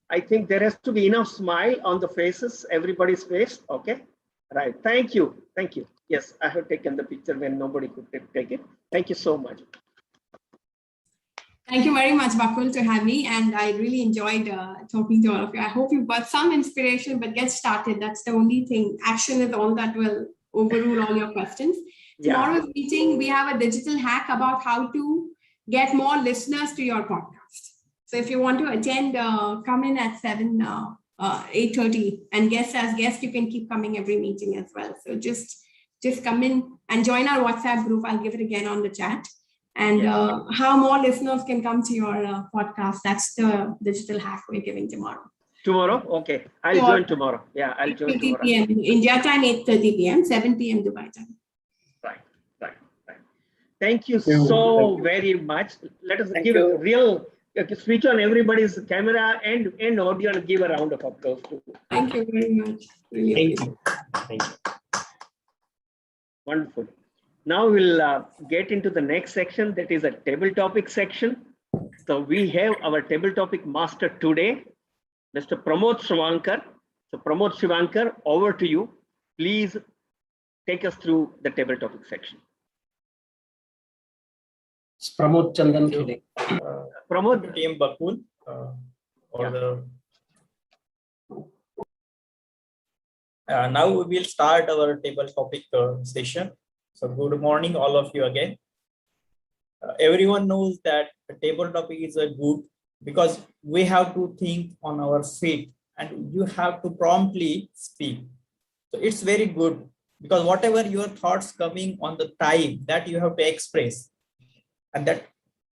I think there has to be enough smile on the faces, everybody's face. Okay. Right. Thank you. Thank you. Yes, I have taken the picture when nobody could take it. Thank you so much. Thank you very much, Bakul, to have me. And I really enjoyed talking to all of you. I hope you got some inspiration, but get started. That's the only thing. Action is all that will overrule all your questions. Tomorrow's meeting, we have a digital hack about how to get more listeners to your podcast. So if you want to attend, come in at 8:30, and guests as guests, you can keep coming every meeting as well. So just come in and join our WhatsApp group. I'll give it again on the chat. And how more listeners can come to your podcast. That's the digital hack we're giving tomorrow. Tomorrow? Okay. I'll join tomorrow. Yeah, I'll join tomorrow. 8:30 p.m. India time, 8:30 p.m., 7 p.m. Dubai time. Right. Thank you so very much. Let us give a real switch on everybody's camera and audio and give a round of applause too. Thank you very much. Really appreciate it. Thank you. Wonderful. Now we'll get into the next section, that is a table topic section. So we have our table topic master today, Mr. Pramod Shivankar. So Pramod Shivankar, over to you. Please take us through the table topic section. Pramod Chandan Khede. Pramod. Team Bakul. Now we will start our table topic session. So good morning, all of you again. Everyone knows that the table topic is a good because we have to think on our feet and you have to promptly speak. So it's very good because whatever your thoughts coming on the time that you have to express, and that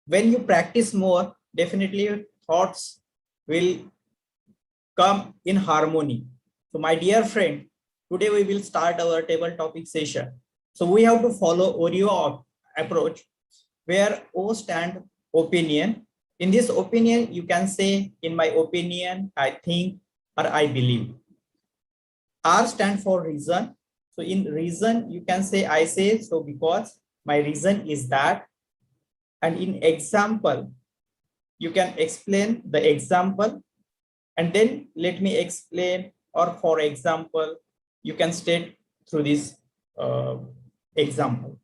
when you practice more, definitely your thoughts will come in harmony. So my dear friend, today we will start our table topic session. So we have to follow Oreo approach, where O stand opinion. In this opinion, you can say, in my opinion, I think, or I believe. R stand for reason. So in reason, you can say, I say so because my reason is that. And in example, you can explain the example. And then let me explain, or for example, you can state through this example.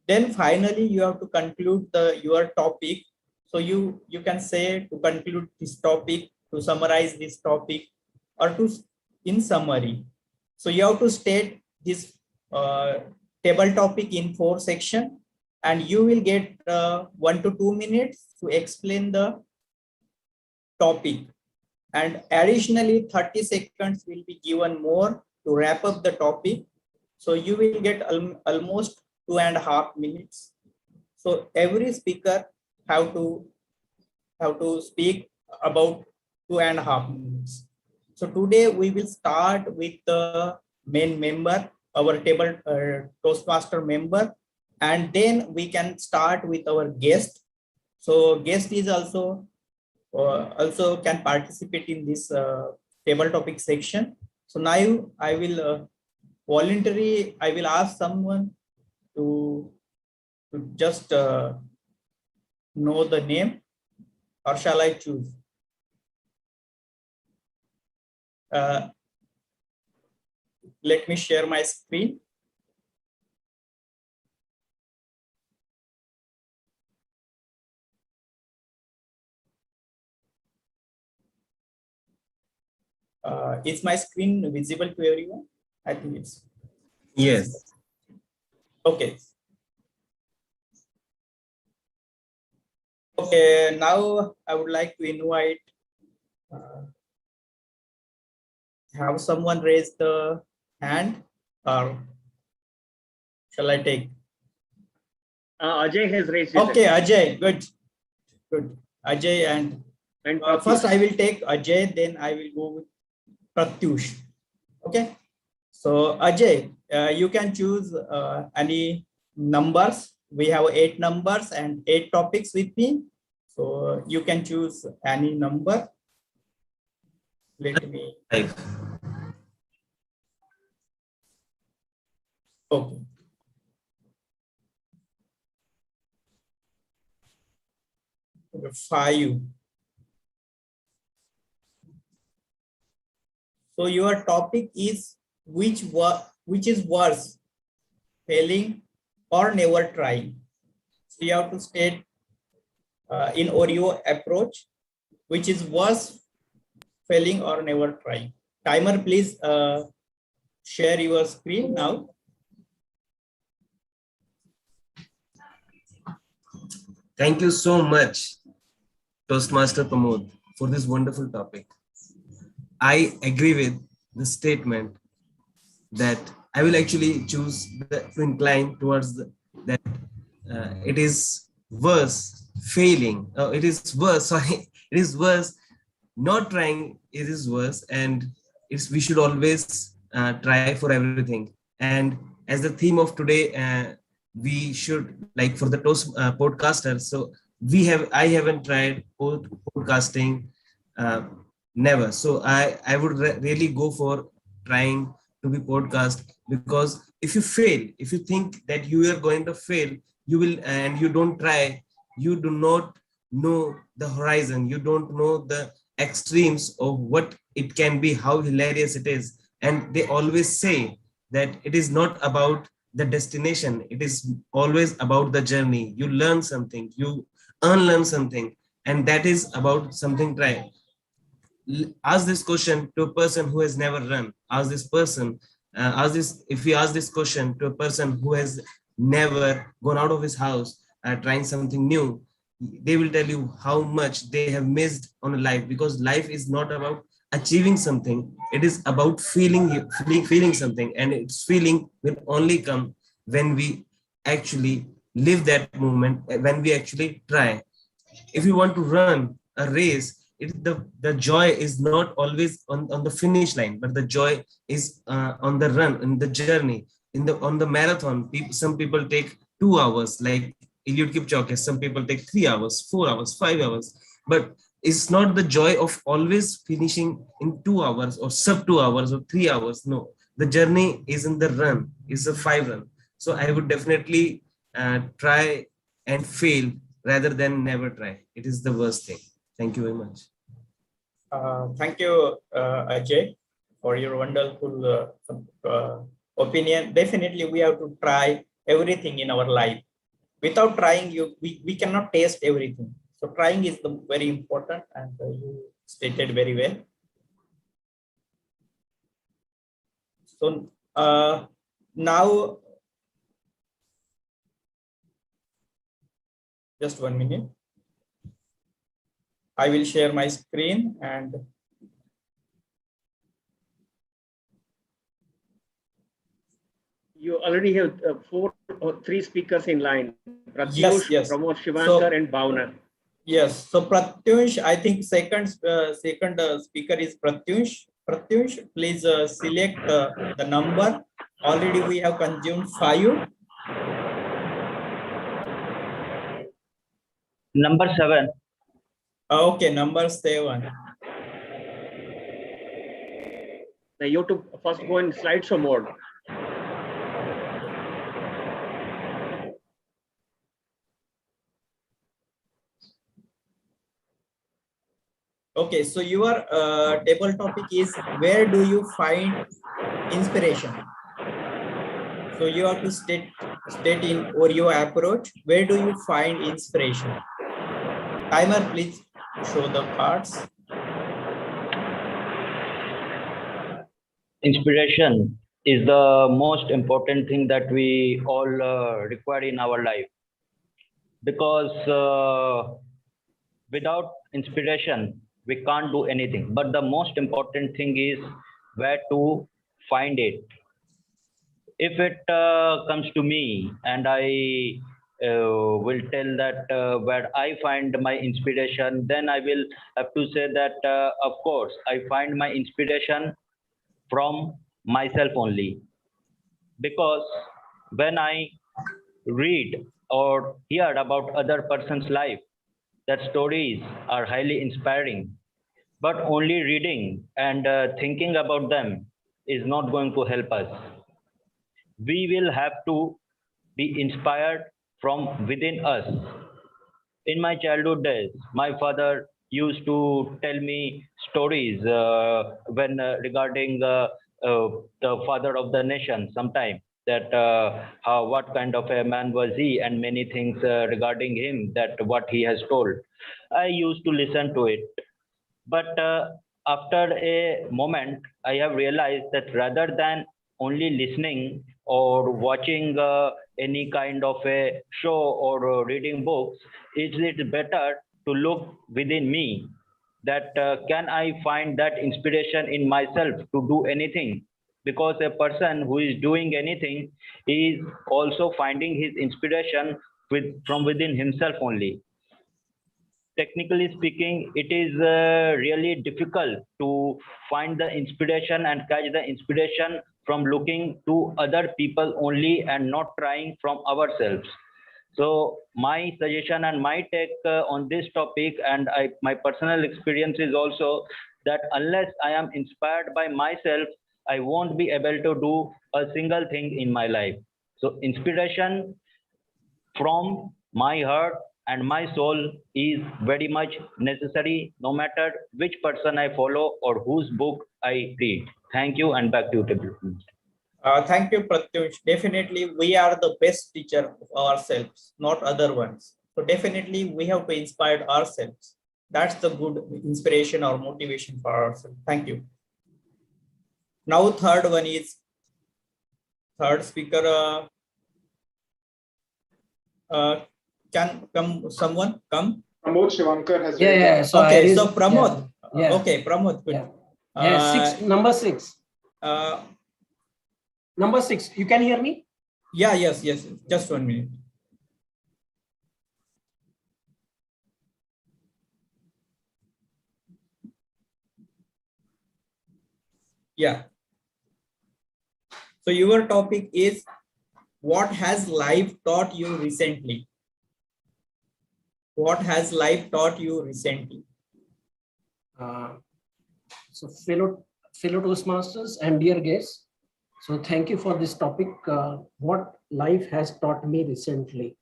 Then finally, you have to conclude your topic. So you can say to conclude this topic, to summarize this topic, or to in summary. So you have to state this table topic in 4 sections, and you will get 1 to 2 minutes to explain the topic. And additionally, 30 seconds will be given more to wrap up the topic. So you will get almost 2.5 minutes. So every speaker have to speak about 2.5 minutes. So today we will start with the main member, our table Toastmaster member, and then we can start with our guest. So guest is also can participate in this table topic section. So now I will I will ask someone to just know the name, or shall I choose? Let me share my screen. Is my screen visible to everyone? I think it's. Yes. Okay. Okay, now I would like to invite, have someone raise the hand, or shall I take? Ajay has raised his hand. Okay, Ajay, good. Ajay, and first I will take Ajay, then I will go with Pratyush. Okay, so Ajay, you can choose any numbers. We have 8 numbers and 8 topics with me. So you can choose any number. Let me. 5. Okay. Okay, 5. So your topic is which is worse, failing or never trying. So you have to state in Oreo approach, which is worse, failing or never trying. Timer, please share your screen now. Thank you so much, Toastmaster Pramod, for this wonderful topic. I agree with the statement that I will actually choose to incline towards that it is worse failing. It is worse, sorry, it is worse not trying. It is worse, and we should always try for everything. And as the theme of today, we should, like, for the podcasters. So I haven't tried podcasting, never. So I would really go for trying to be podcast, because if you fail, if you think that you are going to fail, you will, and you don't try, you do not know the horizon, you don't know the extremes of what it can be, how hilarious it is. And they always say that it is not about the destination, it is always about the journey. You learn something, you unlearn something, and that is about something try. Ask this question to a person who has never run. Ask this person, if we ask this question to a person who has never gone out of his house, trying something new, they will tell you how much they have missed on a life, because life is not about achieving something, it is about feeling something, and its feeling will only come when we actually live that moment, when we actually try. If you want to run a race, the joy is not always on the finish line, but the joy is on the run, in the journey, on the marathon. Some people take 2 hours, like Eliud Kipchoge. Some people take 3 hours, 4 hours, 5 hours, but it's not the joy of always finishing in 2 hours or sub 2 hours or 3 hours. No, the journey is in the run, is a 5 run. So I would definitely try and fail rather than never try. It is the worst thing. Thank you very much. Thank you, Ajay, for your wonderful opinion. Definitely, we have to try everything in our life. Without trying, we cannot taste everything. So trying is very important, and you stated very well. So now, just 1 minute. I will share my screen, and you already have 4 or 3 speakers in line. Yes. Pramod, Shivankar, and Bhavna. Yes. So Pratyush, I think second speaker is Pratyush. Pratyush, please select the number. Already we have consumed 5. Number 7. Okay, number 7. Now you have to first go in slideshow mode. Okay, so your table topic is, where do you find inspiration? So you have to state in Oreo approach, where do you find inspiration? Timer, please show the cards. Inspiration is the most important thing that we all require in our life, because without inspiration we can't do anything. But the most important thing is where to find it. If it comes to me, and I will tell that where I find my inspiration, then I will have to say that of course I find my inspiration from myself only, because when I read or hear about other person's life, that stories are highly inspiring, but only reading and thinking about them is not going to help us. We will have to be inspired from within us. In my childhood days, my father used to tell me stories when regarding the father of the nation sometime, that how, what kind of a man was he, and many things regarding him, that what he has told. I used to listen to it. But after a moment, I have realized that rather than only listening or watching any kind of a show or reading books, is it better to look within me, that can I find that inspiration in myself to do anything? Because a person who is doing anything is also finding his inspiration from within himself only. Technically speaking, it is really difficult to find the inspiration and catch the inspiration from looking to other people only and not trying from ourselves. So my suggestion and my take on this topic, and my personal experience is also that unless I am inspired by myself, I won't be able to do a single thing in my life. So inspiration from my heart and my soul is very much necessary, no matter which person I follow or whose book I read. Thank you, and back to you, Tibu. Thank you, Pratyush. Definitely, we are the best teacher of ourselves, not other ones. So definitely, we have to inspire ourselves. That's the good inspiration or motivation for ourselves. Thank you. Now, third one is third speaker. Can come someone come? Pramod Shivankar has Yeah. So okay, so Pramod. Yeah. Okay, Pramod. Good. Yeah. Number six. Number six. You can hear me? Yeah. Yes. Just 1 minute. Yeah. So your topic is, what has life taught you recently? What has life taught you recently? So fellow Toastmasters and dear guests, so thank you for this topic. What life has taught me recently.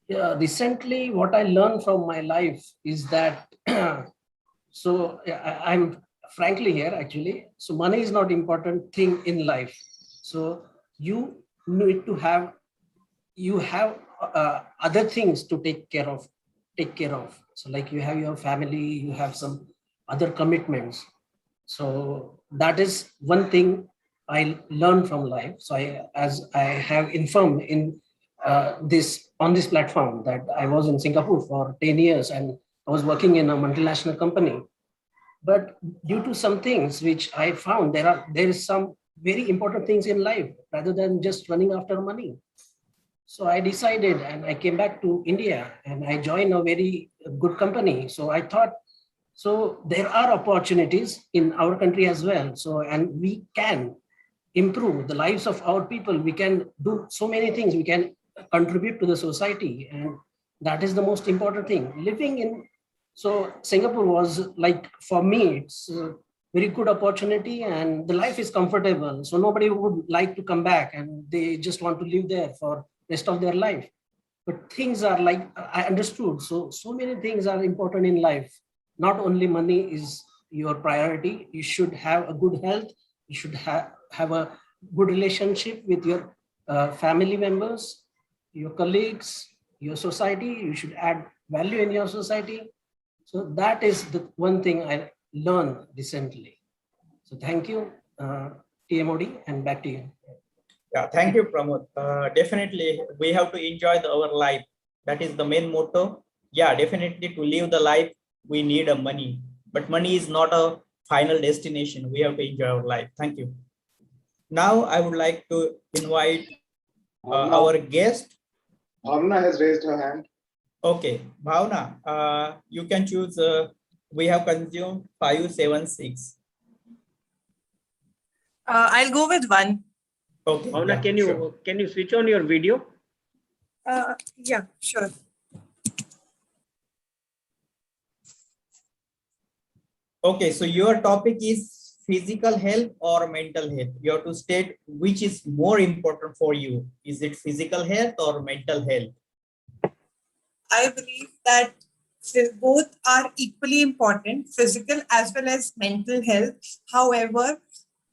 Yeah, recently, what I learned from my life is that, I'm frankly here actually. So money is not important thing in life. So you need to have, other things to take care of. So like you have your family, you have some other commitments. So that is one thing I learned from life. So as I have informed in on this platform, that I was in Singapore for 10 years and I was working in a multinational company. But due to some things which I found, there is some very important things in life rather than just running after money. So I decided and I came back to India and I joined a very good company. So I thought, so there are opportunities in our country as well. So, and we can improve the lives of our people. We can do so many things. We can contribute to the society. And that is the most important thing. Living in, so Singapore was like, for me, it's a very good opportunity and the life is comfortable. So nobody would like to come back and they just want to live there for rest of their life. But things are like, I understood. So many things are important in life. Not only money is your priority. You should have a good health. You should have a good relationship with your family members, your colleagues, your society. You should add value in your society. So that is the one thing I learned recently. So thank you, TMOD, and back to you. Yeah, thank you, Pramod. Definitely, we have to enjoy our life. That is the main motto. Yeah, definitely to live the life, we need a money. But money is not a final destination. We have to enjoy our life. Thank you. Now, I would like to invite our guest. Bhavna has raised her hand. Okay, Bhavna, you can choose. We have consumed 576. I'll go with 1. Okay. Bhavna, Yeah, can you switch on your video? Yeah, sure. Okay, so your topic is physical health or mental health. You have to state which is more important for you. Is it physical health or mental health? I believe that both are equally important, physical as well as mental health. However,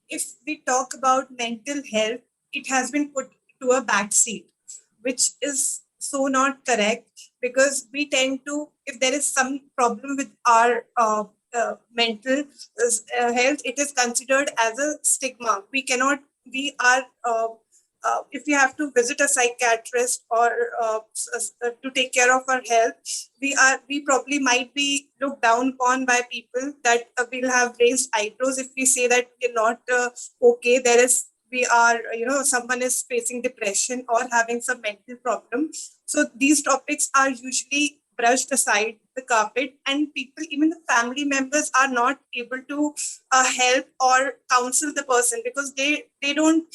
if we talk about mental health, it has been put to a backseat, which is so not correct, because we tend to, if there is some problem with our mental health, it is considered as a stigma. We are, if we have to visit a psychiatrist or to take care of our health, we probably might be looked down upon by people that will have raised eyebrows if we say that we're not okay. We are, someone is facing depression or having some mental problem. So these topics are usually brushed aside the carpet, and people, even the family members, are not able to help or counsel the person, because they don't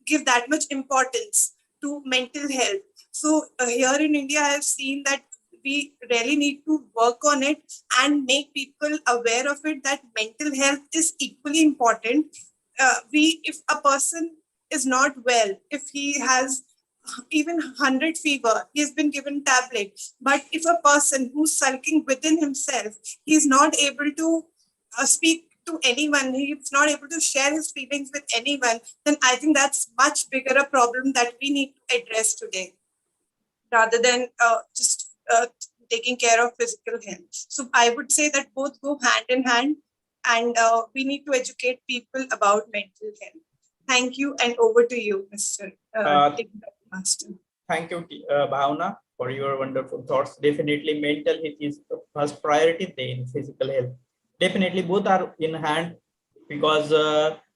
give that much importance to mental health. So here in India, I have seen that we really need to work on it and make people aware of it, that mental health is equally important. If a person is not well, if he has even 100 fever, he has been given tablets. But if a person who's sulking within himself, he's not able to speak to anyone, he's not able to share his feelings with anyone, then I think that's much bigger a problem that we need to address today, rather than just taking care of physical health. So I would say that both go hand in hand, and we need to educate people about mental health. Thank you, and over to you, Mr. Master. Thank you, Bhavna, for your wonderful thoughts. Definitely, mental health is the first priority, then physical health. Definitely, both are in hand, because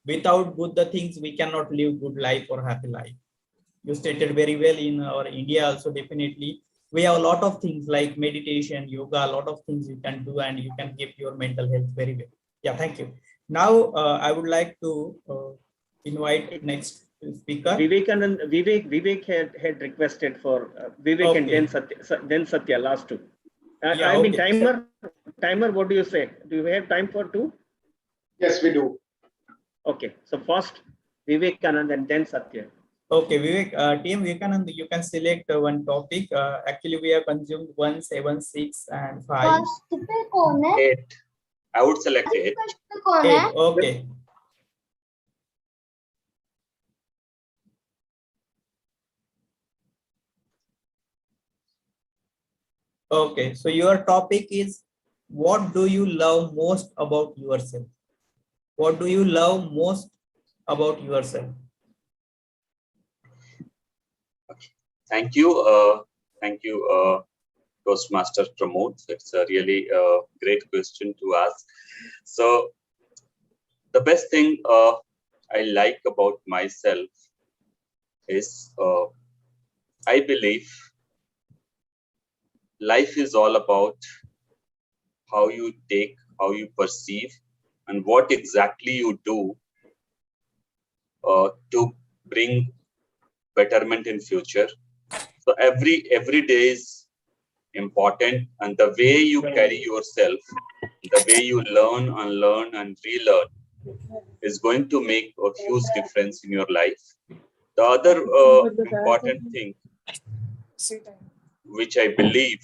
without both the things, we cannot live good life or happy life. You stated very well. In our India also, definitely we have a lot of things like meditation, yoga, a lot of things you can do, and you can keep your mental health very well. Yeah, thank you. Now I would like to invite next speaker. Vivek had requested for Vivek, Okay. and then Satya, last two. Yeah, I mean, okay. timer, what do you say? Do we have time for two? Yes, we do. Okay, so first Vivekanand and then Satya. Okay, Vivek, Team Vivekanand, you can select one topic. Actually, we have consumed 1, 7, 6, and 5. 8. I would select 8. 8. Okay. Okay, so your topic is, what do you love most about yourself? What do you love most about yourself? Thank you. Thank you, Toastmaster Pramod. It's a really great question to ask. So the best thing I like about myself is I believe life is all about how you take, how you perceive, and what exactly you do to bring betterment in future. So every day is important, and the way you carry yourself, the way you learn, unlearn, and relearn is going to make a huge difference in your life. The other important thing, which I believe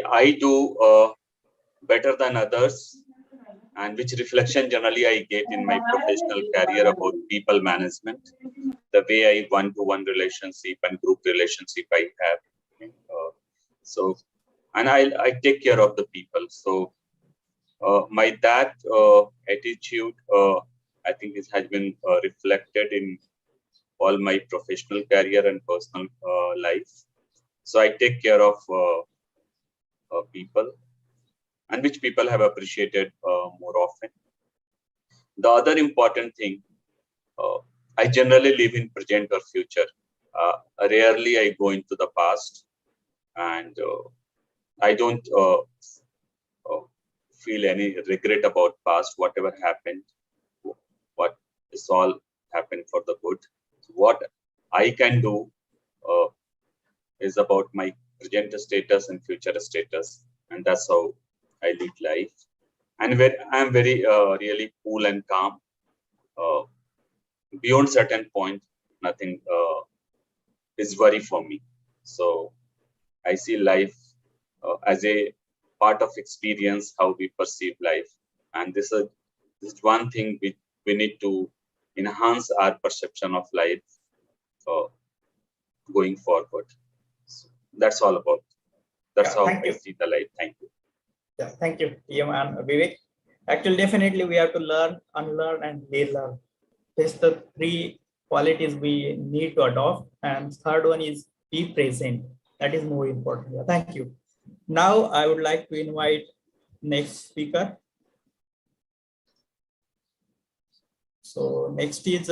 I do better than others, and which reflection generally I get in my professional career about people management, the way I one-to-one relationship and group relationship I have. And I take care of the people. So my that attitude, I think it has been reflected in all my professional career and personal life. So I take care of people, and which people have appreciated more often. The other important thing, I generally live in present or future. Rarely I go into the past, and I don't feel any regret about past. Whatever happened, what is all happened for the good. What I can do is about my present status and future status, and that's how I live life. And I'm very really cool and calm. Beyond certain point, nothing is worry for me. So I see life as a part of experience, how we perceive life. And this is one thing we need to enhance our perception of life going forward. So that's all about. That's how I see the life. Thank you. Yeah, thank you, TM and Vivek. Actually, definitely we have to learn, unlearn, and relearn. These the three qualities we need to adopt. And third one is be present. That is more important. Yeah, thank you. Now I would like to invite next speaker. So next is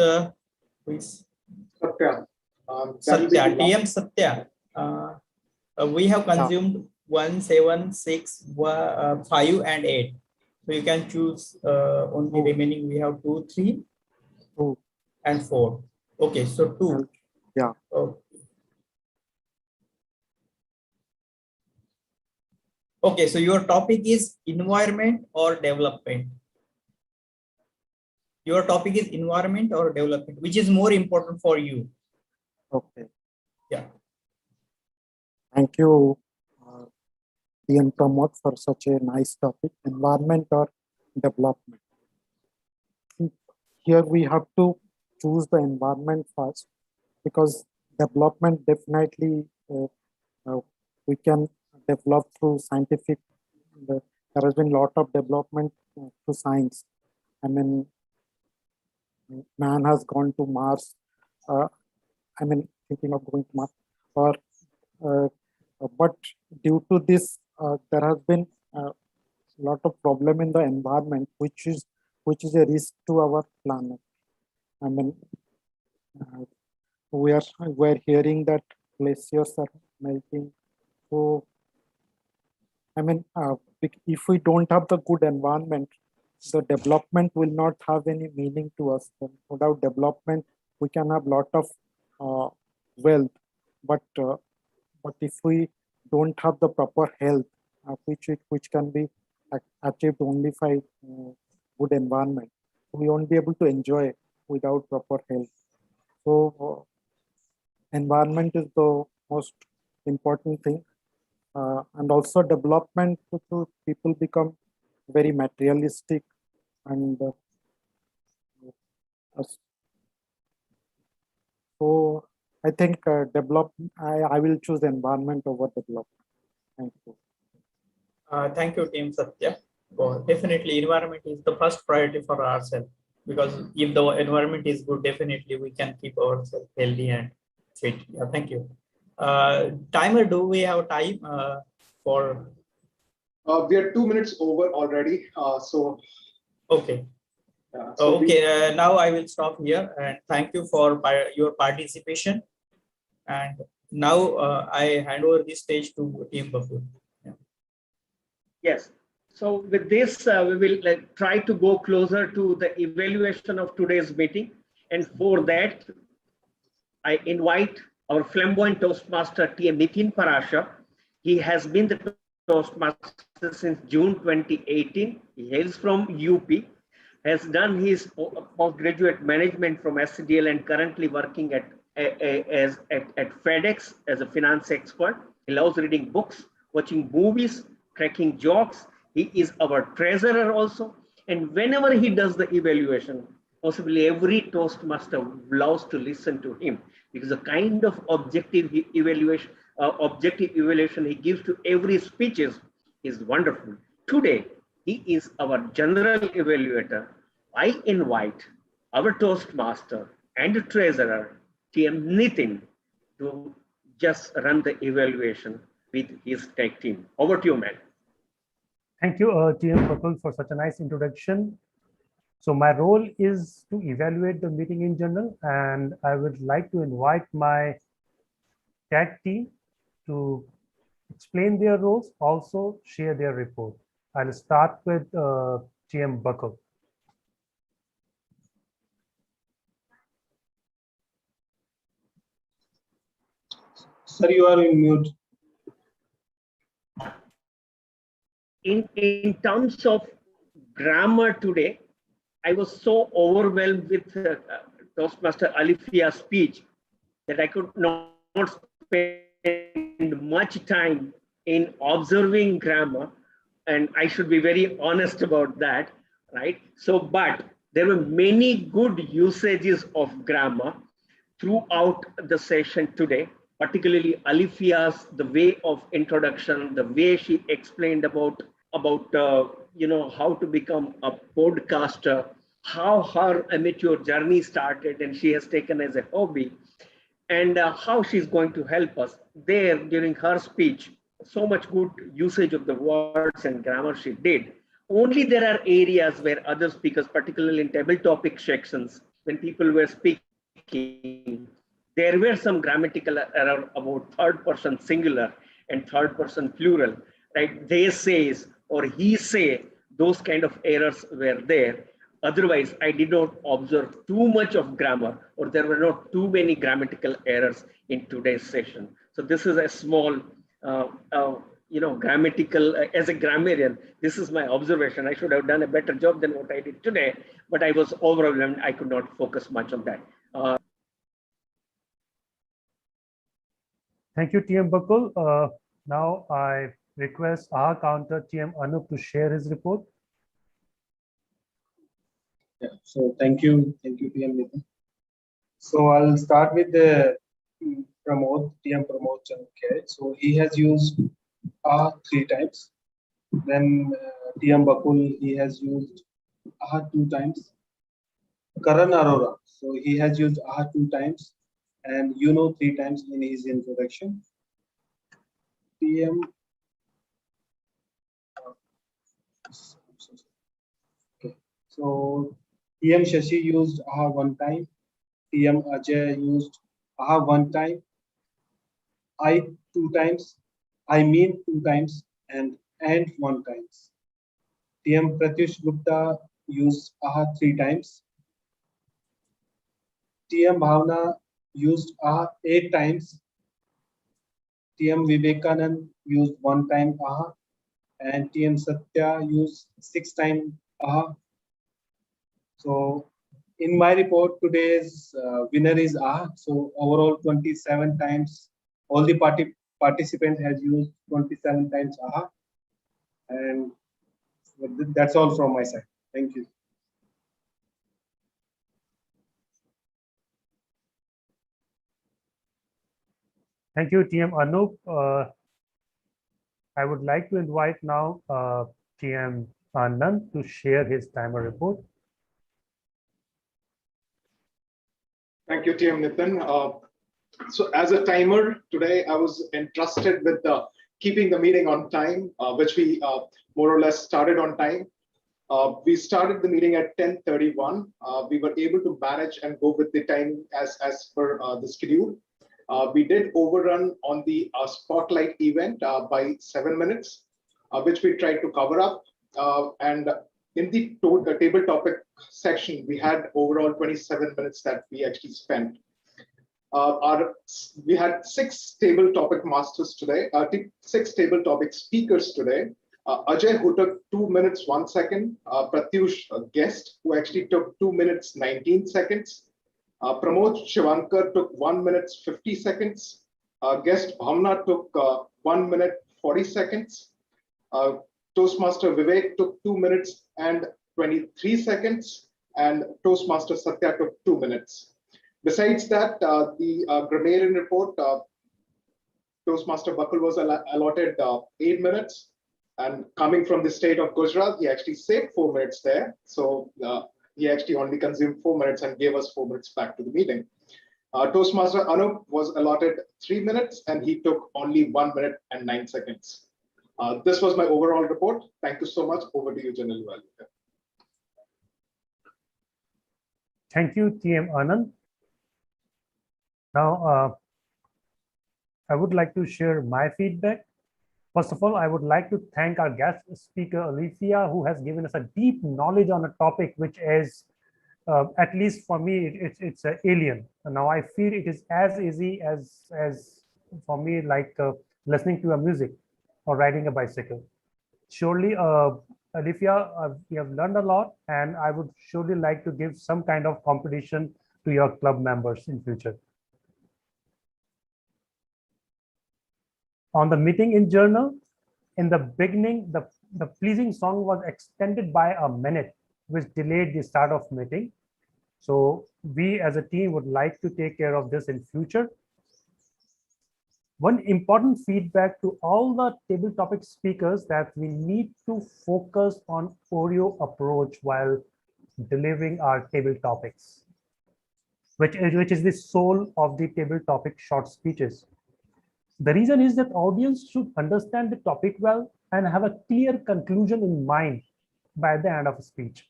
please Satya. Satya, TM Satya. We have consumed 1, 7, 6, 5, and 8. So you can choose only remaining. We have 2, 3, 2, and 4. Okay, so 2. Yeah. Okay, so your topic is environment or development. Your topic is environment or development, which is more important for you? Okay. Yeah. Thank you, TM Pramod, for such a nice topic, environment or development. Here we have to choose the environment first, because development definitely we can develop through scientific. There has been a lot of development to science. I mean, man has gone to Mars. Thinking of going to Mars, but due to this, there has been a lot of problem in the environment, which is a risk to our planet. I mean, we're hearing that glaciers are melting. So, I mean, if we don't have the good environment, the development will not have any meaning to us. Without development, we can have a lot of wealth, but if we don't have the proper health, which can be achieved only by good environment, we won't be able to enjoy without proper health. So environment is the most important thing, and also development. So people become very materialistic, and so I think I will choose environment over development. Thank you. Thank you, Team Satya. Well, definitely, environment is the first priority for ourselves, because if the environment is good, definitely we can keep ourselves healthy and fit. Yeah, thank you. Timer, do we have time for? We are 2 minutes over already. So. Okay. Okay. Now I will stop here, and thank you for your participation. And now I hand over the stage to Team Babu. Yes. So with this, we will try to go closer to the evaluation of today's meeting. And for that, I invite our flamboyant Toastmaster, TM Nitin Parashar. He has been the Toastmaster since June 2018. He hails from UP, has done his postgraduate management from SCDL and currently working at FedEx as a finance expert. He loves reading books, watching movies, cracking jokes. He is our treasurer also. And whenever he does the evaluation, possibly every Toastmaster loves to listen to him, because the kind of objective evaluation he gives to every speeches is wonderful. Today, he is our general evaluator. I invite our Toastmaster and treasurer, TM Nitin, to just run the evaluation with his tech team. Over to you, man. Thank you, TM Bakul, for such a nice introduction. So my role is to evaluate the meeting in general, and I would like to invite my tag team to explain their roles, also share their report. I'll start with TM Bakul. Sir, you are in mute. In terms of grammar today, I was so overwhelmed with Toastmaster Alifiya's speech that I could not spend much time in observing grammar, and I should be very honest about that, right? So, but there were many good usages of grammar throughout the session today, particularly Alifia's, the way of introduction, the way she explained about how to become a podcaster, how her amateur journey started and she has taken as a hobby, and how she's going to help us there during her speech. So much good usage of the words and grammar she did. Only there are areas where other speakers, particularly in table topic sections, when people were speaking, there were some grammatical error about third person singular and third person plural, right? They says or he say, those kind of errors were there. Otherwise, I did not observe too much of grammar, or there were not too many grammatical errors in today's session. So this is a small, grammatical, as a grammarian, this is my observation. I should have done a better job than what I did today, but I was overwhelmed. I could not focus much on that. Thank you, TM Bakul. Now I request our counter, TM Anup, to share his report. Yeah, so thank you, TM Nitin. So I'll start with the TM Pramod Chandkar. So he has used 3 times. Then TM Bakul, he has used 2 times. Karan Arora, so he has used 2 times, and 3 times in his introduction. TM So TM Shashi used 1 time, TM Ajay used 1 time, I 2 times, I mean 2 times, and 1 times. TM Pratyush Gupta used 3 times. TM Bhavna used 8 times. TM Vivekanand used 1 time, and TM Satya used 6 times. So in my report, today's winner is So overall 27 times, all the participants has used 27 times and that's all from my side. Thank you. Thank you, TM Anup. I would like to invite now TM Anand to share his timer report. Thank you, TM Nitin. So as a timer, today I was entrusted with keeping the meeting on time, which we more or less started on time. We started the meeting at 10:31. We were able to manage and go with the time as per the schedule. We did overrun on the spotlight event by 7 minutes, which we tried to cover up. And in the table topic section, we had overall 27 minutes that we actually spent. We had 6 table topic masters today, 6 table topic speakers today. Ajay, who took 2 minutes 1 second. Pratyush, a guest, who actually took 2 minutes 19 seconds. Pramod Shivankar took 1 minute 50 seconds. Guest Bhavna took 1 minute 40 seconds. Toastmaster Vivek took 2 minutes and 23 seconds. And Toastmaster Satya took 2 minutes. Besides that, the grammarian report, Toastmaster Bakul was allotted 8 minutes. And coming from the state of Gujarat, he actually saved 4 minutes there. So he actually only consumed 4 minutes and gave us 4 minutes back to the meeting. Toastmaster Anup was allotted 3 minutes and he took only 1 minute and 9 seconds. This was my overall report. Thank you so much. Over to you, General Valika. Thank you, TM Anand. Now, I would like to share my feedback. First of all, I would like to thank our guest speaker, Alifiya, who has given us a deep knowledge on a topic which is, at least for me, it's an alien. And now I feel it is as easy as for me, like listening to a music or riding a bicycle. Surely, Alifiya, we have learned a lot, and I would surely like to give some kind of competition to your club members in future. On the meeting in journal, in the beginning, the pleasing song was extended by a minute, which delayed the start of meeting. So we as a team would like to take care of this in future. One important feedback to all the table topic speakers that we need to focus on Oreo approach while delivering our table topics, which is the soul of the table topic short speeches. The reason is that audience should understand the topic well and have a clear conclusion in mind by the end of a speech.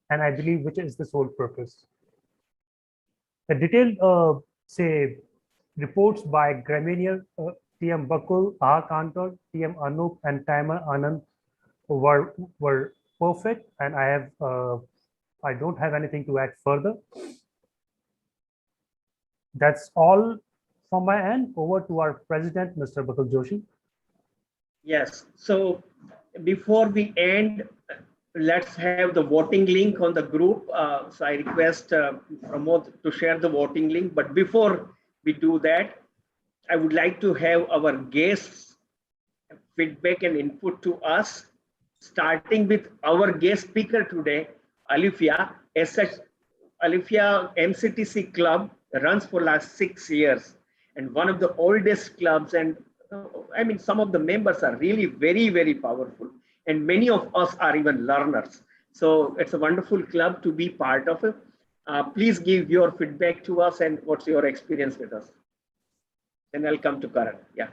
And I believe which is the sole purpose. The detailed, say, reports by Gramenier, TM Bakul, Aha Kantor, TM Anup, and Timer Anand were perfect, and I don't have anything to add further. That's all from my end. Over to our president, Mr. Bakul Joshi. Yes. So before we end, let's have the voting link on the group. So I request Pramod to share the voting link. But before we do that, I would like to have our guests feedback and input to us, starting with our guest speaker today, Alifiya. As such, Alifiya MCTC Club runs for last 6 years and one of the oldest clubs. And I mean, some of the members are really very, very powerful. And many of us are even learners. So it's a wonderful club to be part of it. Please give your feedback to us and what's your experience with us. And I'll come to Karan. Yeah.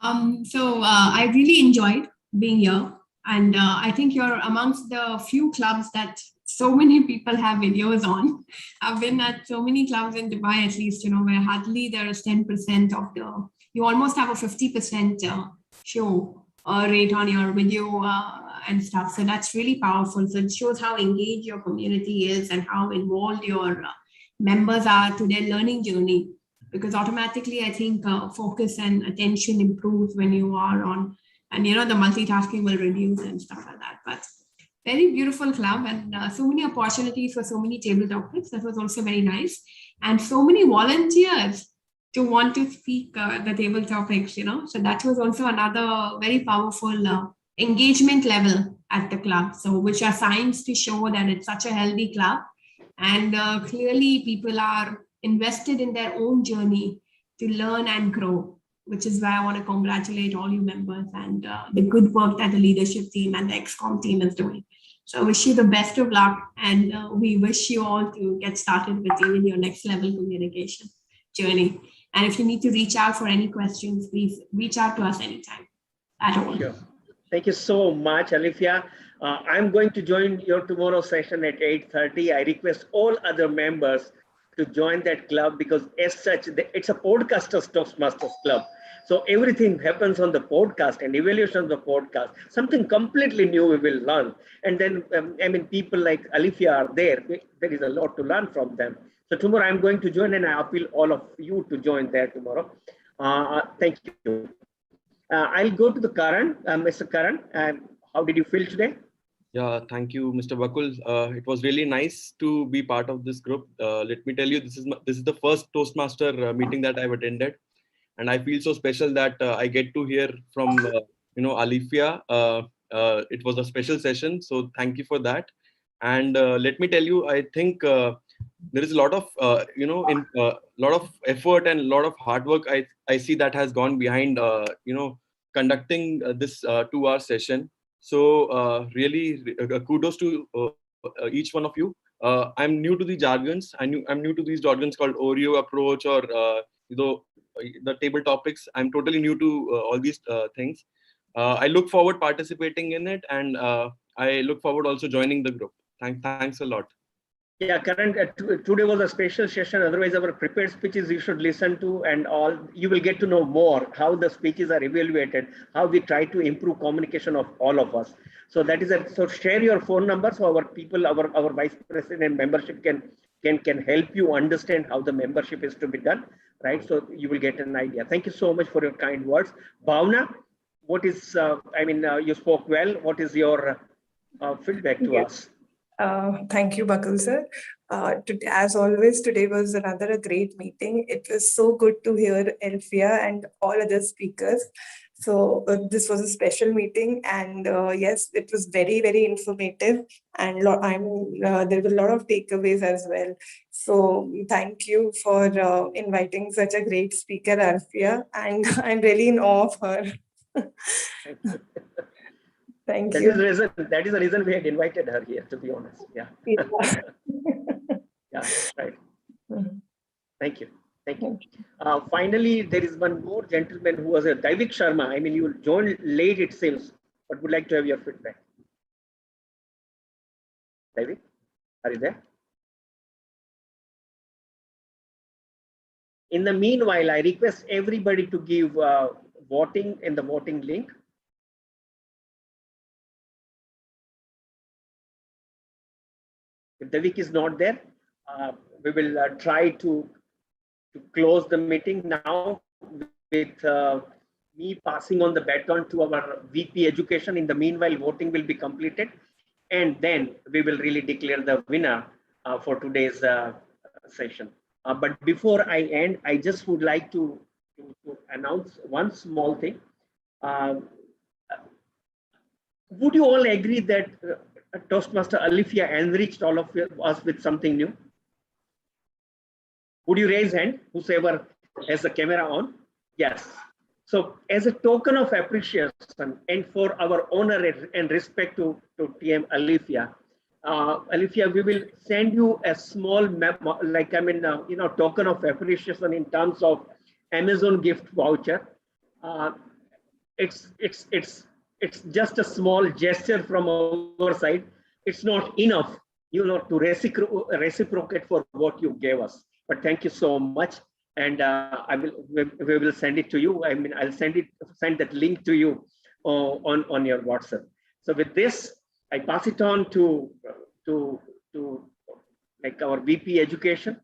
I really enjoyed being here. And I think you're amongst the few clubs that so many people have videos on. I've been at so many clubs in Dubai, at least, where hardly there is 10% of you almost have a 50% show rate on your video and stuff. So that's really powerful. So it shows how engaged your community is and how involved your members are to their learning journey. Because automatically, I think focus and attention improves when you are on, and the multitasking will reduce and stuff like that. But very beautiful club and so many opportunities for so many table topics. That was also very nice. And so many volunteers to want to speak the table topics, So that was also another very powerful engagement level at the club. So which are signs to show that it's such a healthy club. And clearly people are invested in their own journey to learn and grow, which is why I want to congratulate all you members and the good work that the leadership team and the XCOM team is doing. So I wish you the best of luck, and we wish you all to get started with you in your next level communication journey. And if you need to reach out for any questions, please reach out to us anytime at all. Sure. Thank you so much, Alifiya. I'm going to join your tomorrow session at 8:30. I request all other members to join that club because as such, it's a podcasters Toastmasters club. So everything happens on the podcast and evaluation of the podcast, something completely new we will learn. And then, people like Alifiya are there. There is a lot to learn from them. So tomorrow I'm going to join and I appeal all of you to join there tomorrow. Thank you. I'll go to the Karan. Mr. Karan, how did you feel today? Yeah, thank you, Mr. Bakul. It was really nice to be part of this group. Let me tell you, this is the first Toastmaster meeting that I've attended, and I feel so special that I get to hear from Alifiya. It was a special session, so thank you for that. And let me tell you, I think there is a lot of lot of effort and a lot of hard work I see that has gone behind conducting this 2-hour session. So really kudos to each one of you. I'm new to the jargons. I'm new to these jargons called Oreo approach or the table topics. I'm totally new to all these things. I look forward participating in it, and I look forward also joining the group. Thanks a lot. Yeah, Karan, today was a special session. Otherwise, our prepared speeches you should listen to, and all you will get to know more how the speeches are evaluated, how we try to improve communication of all of us. So that is so share your phone number so our people, our vice president membership can help you understand how the membership is to be done, right? So you will get an idea. Thank you so much for your kind words. Bhavna, what is? You spoke well. What is your feedback to us? Thank you, Bakul sir. Today, as always, today was another a great meeting. It was so good to hear Alfiya and all other speakers. So this was a special meeting, and yes, it was very, very informative, and there were a lot of takeaways as well. So thank you for inviting such a great speaker, Alfiya, and I'm really in awe of her. Thank That you. is the reason we had invited her here, to be honest. Yeah. Yeah, right. Thank you. Thank you. Finally, there is one more gentleman who was a Daivik Sharma. I mean, you joined late, it seems, but would like to have your feedback. Daivik, are you there? In the meanwhile, I request everybody to give voting in the voting link. If Daivik is not there, we will try to close the meeting now with me passing on the baton to our VP Education. In the meanwhile, voting will be completed, and then we will really declare the winner for today's session. But before I end, I just would like to announce one small thing. Would you all agree that Toastmaster Alifiya enriched all of us with something new? Would you raise hand, whosoever has the camera on? Yes. So as a token of appreciation and for our honor and respect to TM Alifiya, Alifiya, we will send you a small map, token of appreciation in terms of Amazon gift voucher. It's just a small gesture from our side. It's not enough, to reciprocate for what you gave us. But thank you so much, and we will send it to you. I mean, I'll send that link to you on your WhatsApp. So with this, I pass it on to our VP Education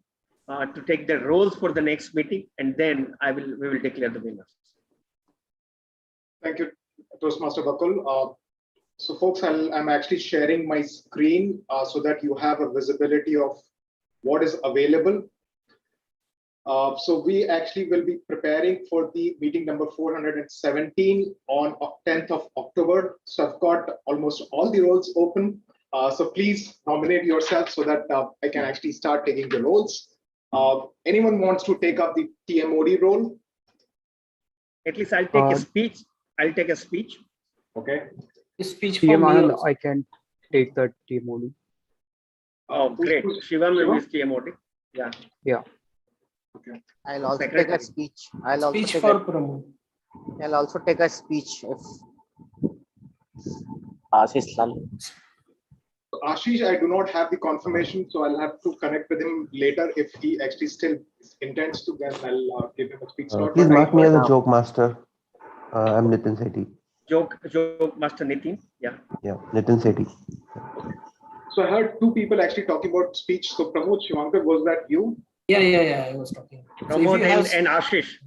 to take the roles for the next meeting, and then we will declare the winners. Thank you, Toastmaster Bakul. So folks, I'm actually sharing my screen so that you have a visibility of what is available. So we actually will be preparing for the meeting number 417 on 10th of October. So I've got almost all the roles open. So please nominate yourself so that I can actually start taking the roles. Anyone wants to take up the TMOD role? At least I'll take a speech. I'll take a speech. Okay. Speech from me. I can take the TMOD. Oh, great. Shivam will be TMOD. Yeah. Yeah. Okay. I'll also Secretary. take a speech. I'll also Speech take for a, Pramod. I'll also take a speech if Ashish Lal. Ashish, I do not have the confirmation, so I'll have to connect with him later. If he actually still intends to, then I'll give him a speech slot. Please mark me as a joke master. I'm Nitin Sethi. Joke master Nitin. Yeah. Yeah, Nitin Sethi. So I heard two people actually talking about speech. So Pramod, Shivankar, was that you? Yeah, I was talking. Pramod and Ashish.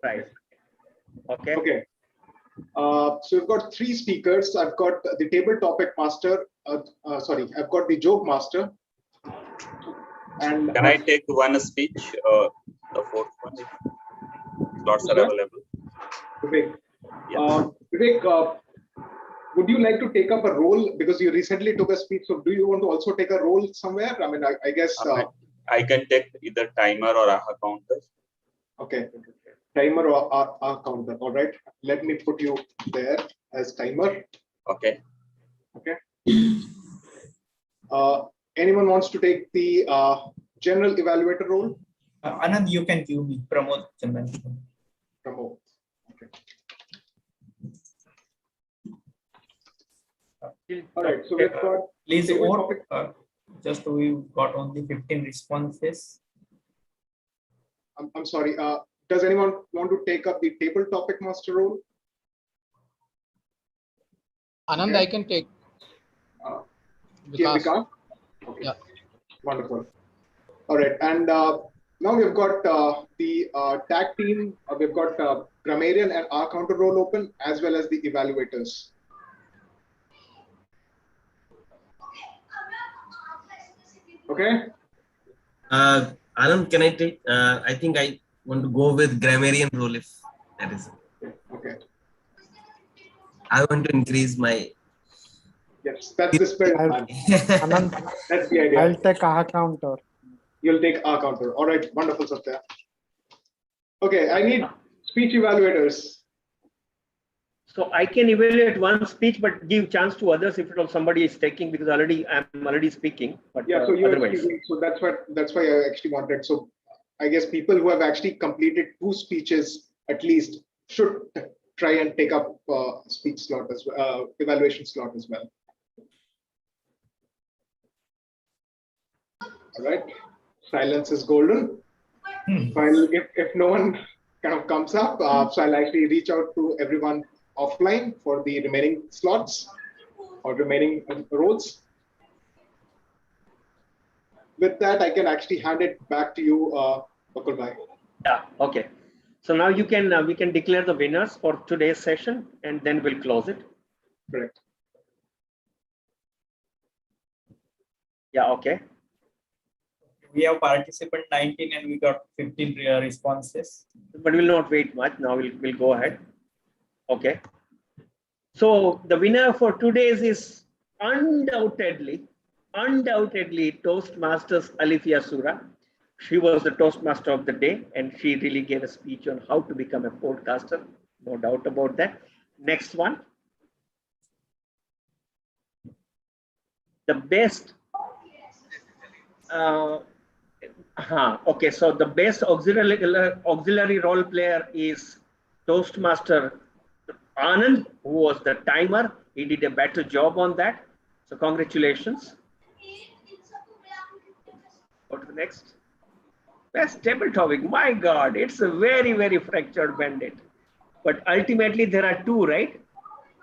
Right. Okay. Okay. So we've got three speakers. I've got the table topic master. I've got the joke master. And can I take one speech? The fourth one, if slots are available. Vivek. Yeah. Vivek, would you like to take up a role because you recently took a speech? So do you want to also take a role somewhere? I mean, I guess I can take either timer or AHA counter. Okay. Timer or AHA counter. All right. Let me put you there as timer. Okay. Okay. Anyone wants to take the general evaluator role? Anand, you can give me. Pramod. Pramod. Okay. All right. So we've got. Please vote. Just we've got only 15 responses. I'm sorry. Does anyone want to take up the table topic master role? Anand, Okay. I can take. Vikas? Okay. Yeah. Wonderful. All right. And Now we've got the tag team. We've got grammarian and our counter role open, as well as the evaluators. Okay. Anand, can I take? I think I want to go with grammarian role if that is it. Okay. I want to increase my. Yes, that's the spirit. Anand, That's the idea. I'll take a counter. You'll take our counter. All right, wonderful, Satya. Okay, I need speech evaluators. So I can evaluate one speech, but give chance to others if somebody is taking, because I'm already speaking. But Yeah, so you otherwise. so that's why I actually wanted. So I guess people who have actually completed 2 speeches at least should try and take up speech slot as well, evaluation slot as well. All right, silence is golden. While if no one kind of comes up, so I'll actually reach out to everyone offline for the remaining slots or remaining roles. With that, I can actually hand it back to you, Bakul Bhai. Yeah. Okay. So now you can we can declare the winners for today's session, and then we'll close it. Correct. Yeah. Okay. We have participant 19 and we got 15 responses. But we'll not wait much. Now we'll go ahead. Okay. So the winner for today's is undoubtedly Toastmasters Alifiya Sura. She was the Toastmaster of the day, and she really gave a speech on how to become a podcaster. No doubt about that. Next one. The best. Okay, so the best auxiliary role player is Toastmaster Anand, who was the timer. He did a better job on that. So congratulations. Go to the next. Best table topic. My God, it's a very, very fractured bandit. But ultimately there are 2, right?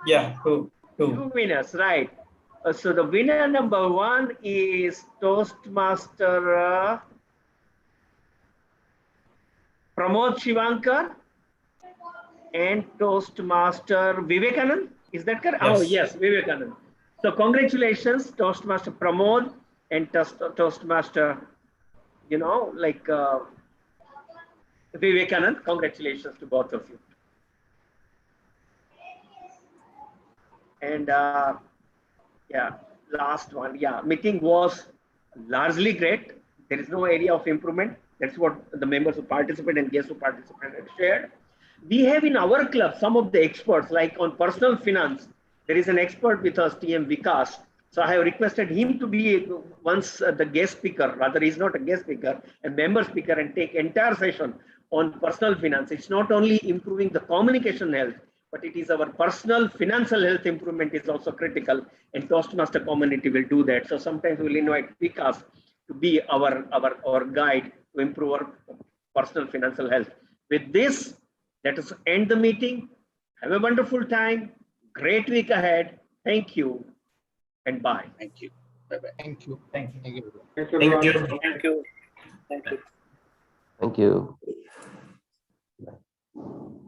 Yeah, two. 2 winners, right? So the winner number 1 is Toastmaster Pramod Shivankar and Toastmaster Vivekanand. Is that correct? Yes. Oh, yes, Vivekanand. So congratulations, Toastmaster Pramod and Toastmaster, Vivekanand. Congratulations to both of you. And yeah, last one. Yeah, meeting was largely great. There is no area of improvement. That's what the members who participate and guests who participate have shared. We have in our club some of the experts, like on personal finance. There is an expert with us, TM Vikas. So I have requested him to be once the guest speaker, rather he's not a guest speaker, a member speaker, and take entire session on personal finance. It's not only improving the communication health, but it is our personal financial health improvement is also critical, and Toastmaster community will do that. So sometimes we'll invite Vikas to be our guide to improve our personal financial health. With this, let us end the meeting. Have a wonderful time. Great week ahead. Thank you and bye. Thank you. Bye-bye. Thank you. Thank you. Thank you. Thank you. Thank you. Thank you. Thank you. Bye.